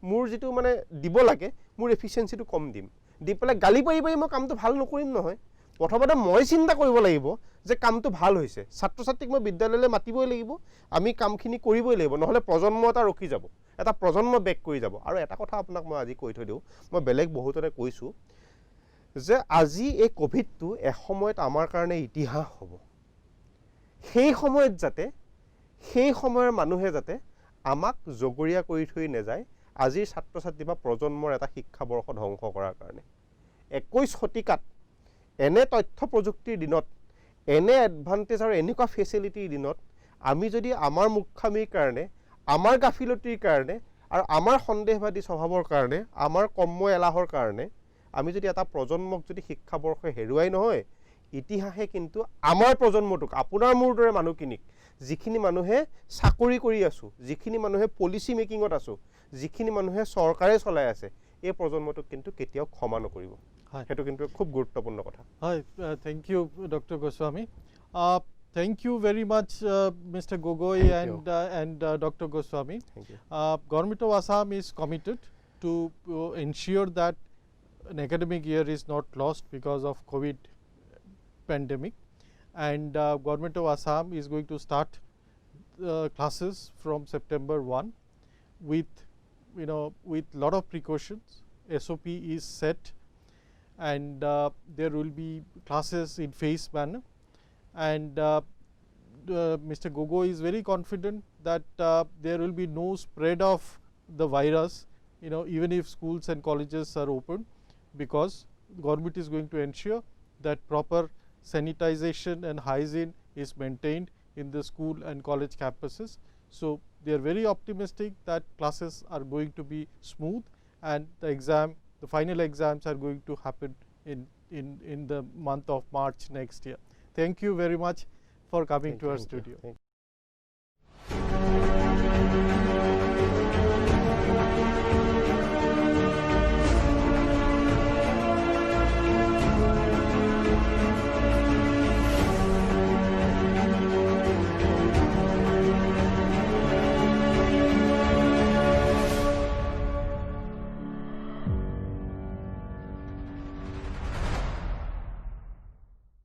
মোৰ যিটো মানে দিব লাগে, মোৰ এফিচিয়েঞ্চিটো কম দিম, দি পেলাই গালি পাৰি পাৰি মই কামটো ভাল নকৰিম নহয়। প্ৰথমতে মই চিন্তা কৰিব লাগিব যে কামটো ভাল হৈছে, ছাত্ৰ ছাত্ৰীক মই বিদ্যালয়লৈ মাতিবই লাগিব, আমি কামখিনি কৰিবই লাগিব, নহ'লে প্ৰজন্ম এটা ৰখি যাব, এটা প্ৰজন্ম বেক কৰি যাব। আৰু এটা কথা আপোনাক মই আজি কৈ থৈ দিওঁ, মই বেলেগ বহুতৰে কৈছোঁ যে আজি এই ক'ভিডটো এসময়ত আমাৰ কাৰণে ইতিহাস হ'ব। সেই সময়ত যাতে সেই সময়ৰ মানুহে যাতে আমাক জগৰীয়া কৰি থৈ নাযায় আজিৰ ছাত্ৰ ছাত্ৰী বা প্ৰজন্মৰ এটা শিক্ষাবৰ্ষ ধ্বংস কৰাৰ কাৰণে। 21 শতিকাত এনে তথ্য প্ৰযুক্তিৰ দিনত, এনে এডভান্টেজ আৰু এনেকুৱা ফেচিলিটিৰ দিনত আমি যদি আমাৰ মূৰ্খামিৰ কাৰণে, আমাৰ গাফিলতিৰ কাৰণে আৰু আমাৰ সন্দেহবাদী স্বভাৱৰ কাৰণে, আমাৰ কৰ্ম এলাহৰ কাৰণে আমি যদি এটা প্ৰজন্মক যদি শিক্ষাবৰ্ষ হেৰুৱাই নহয়, ইতিহাসে কিন্তু আমাৰ প্ৰজন্মটোক, আপোনাৰ মোৰ দৰে মানুহখিনিক, যিখিনি মানুহে চাকৰি কৰি আছোঁ, যিখিনি মানুহে পলিচি মেকিঙত আছোঁ, যিখিনি মানুহে চৰকাৰে চলাই আছে, এই প্ৰজন্মটোক কিন্তু কেতিয়াও ক্ষমা নকৰিব। সেইটো কিন্তু খুব গুৰুত্বপূৰ্ণ কথা। Hi, thank you, Dr. Goswami. Thank you very much, Mr. Gogoi and Dr. Goswami. Thank you. Government of Assam is committed to ensure that an academic year is not lost because of COVID pandemic, and Government of Assam is going to start classes from September 1 with lot of precautions. SOP is set, and there will be classes in phased manner, and Mr. Gogoi is very confident that there will be no spread of the virus, even if schools and colleges are open, because government is going to ensure that proper sanitization and hygiene is maintained in the school and college campuses. So they are very optimistic that classes are going to be smooth, and the final exams are going to happen in the month of March next year. Thank you very much for coming to our studio.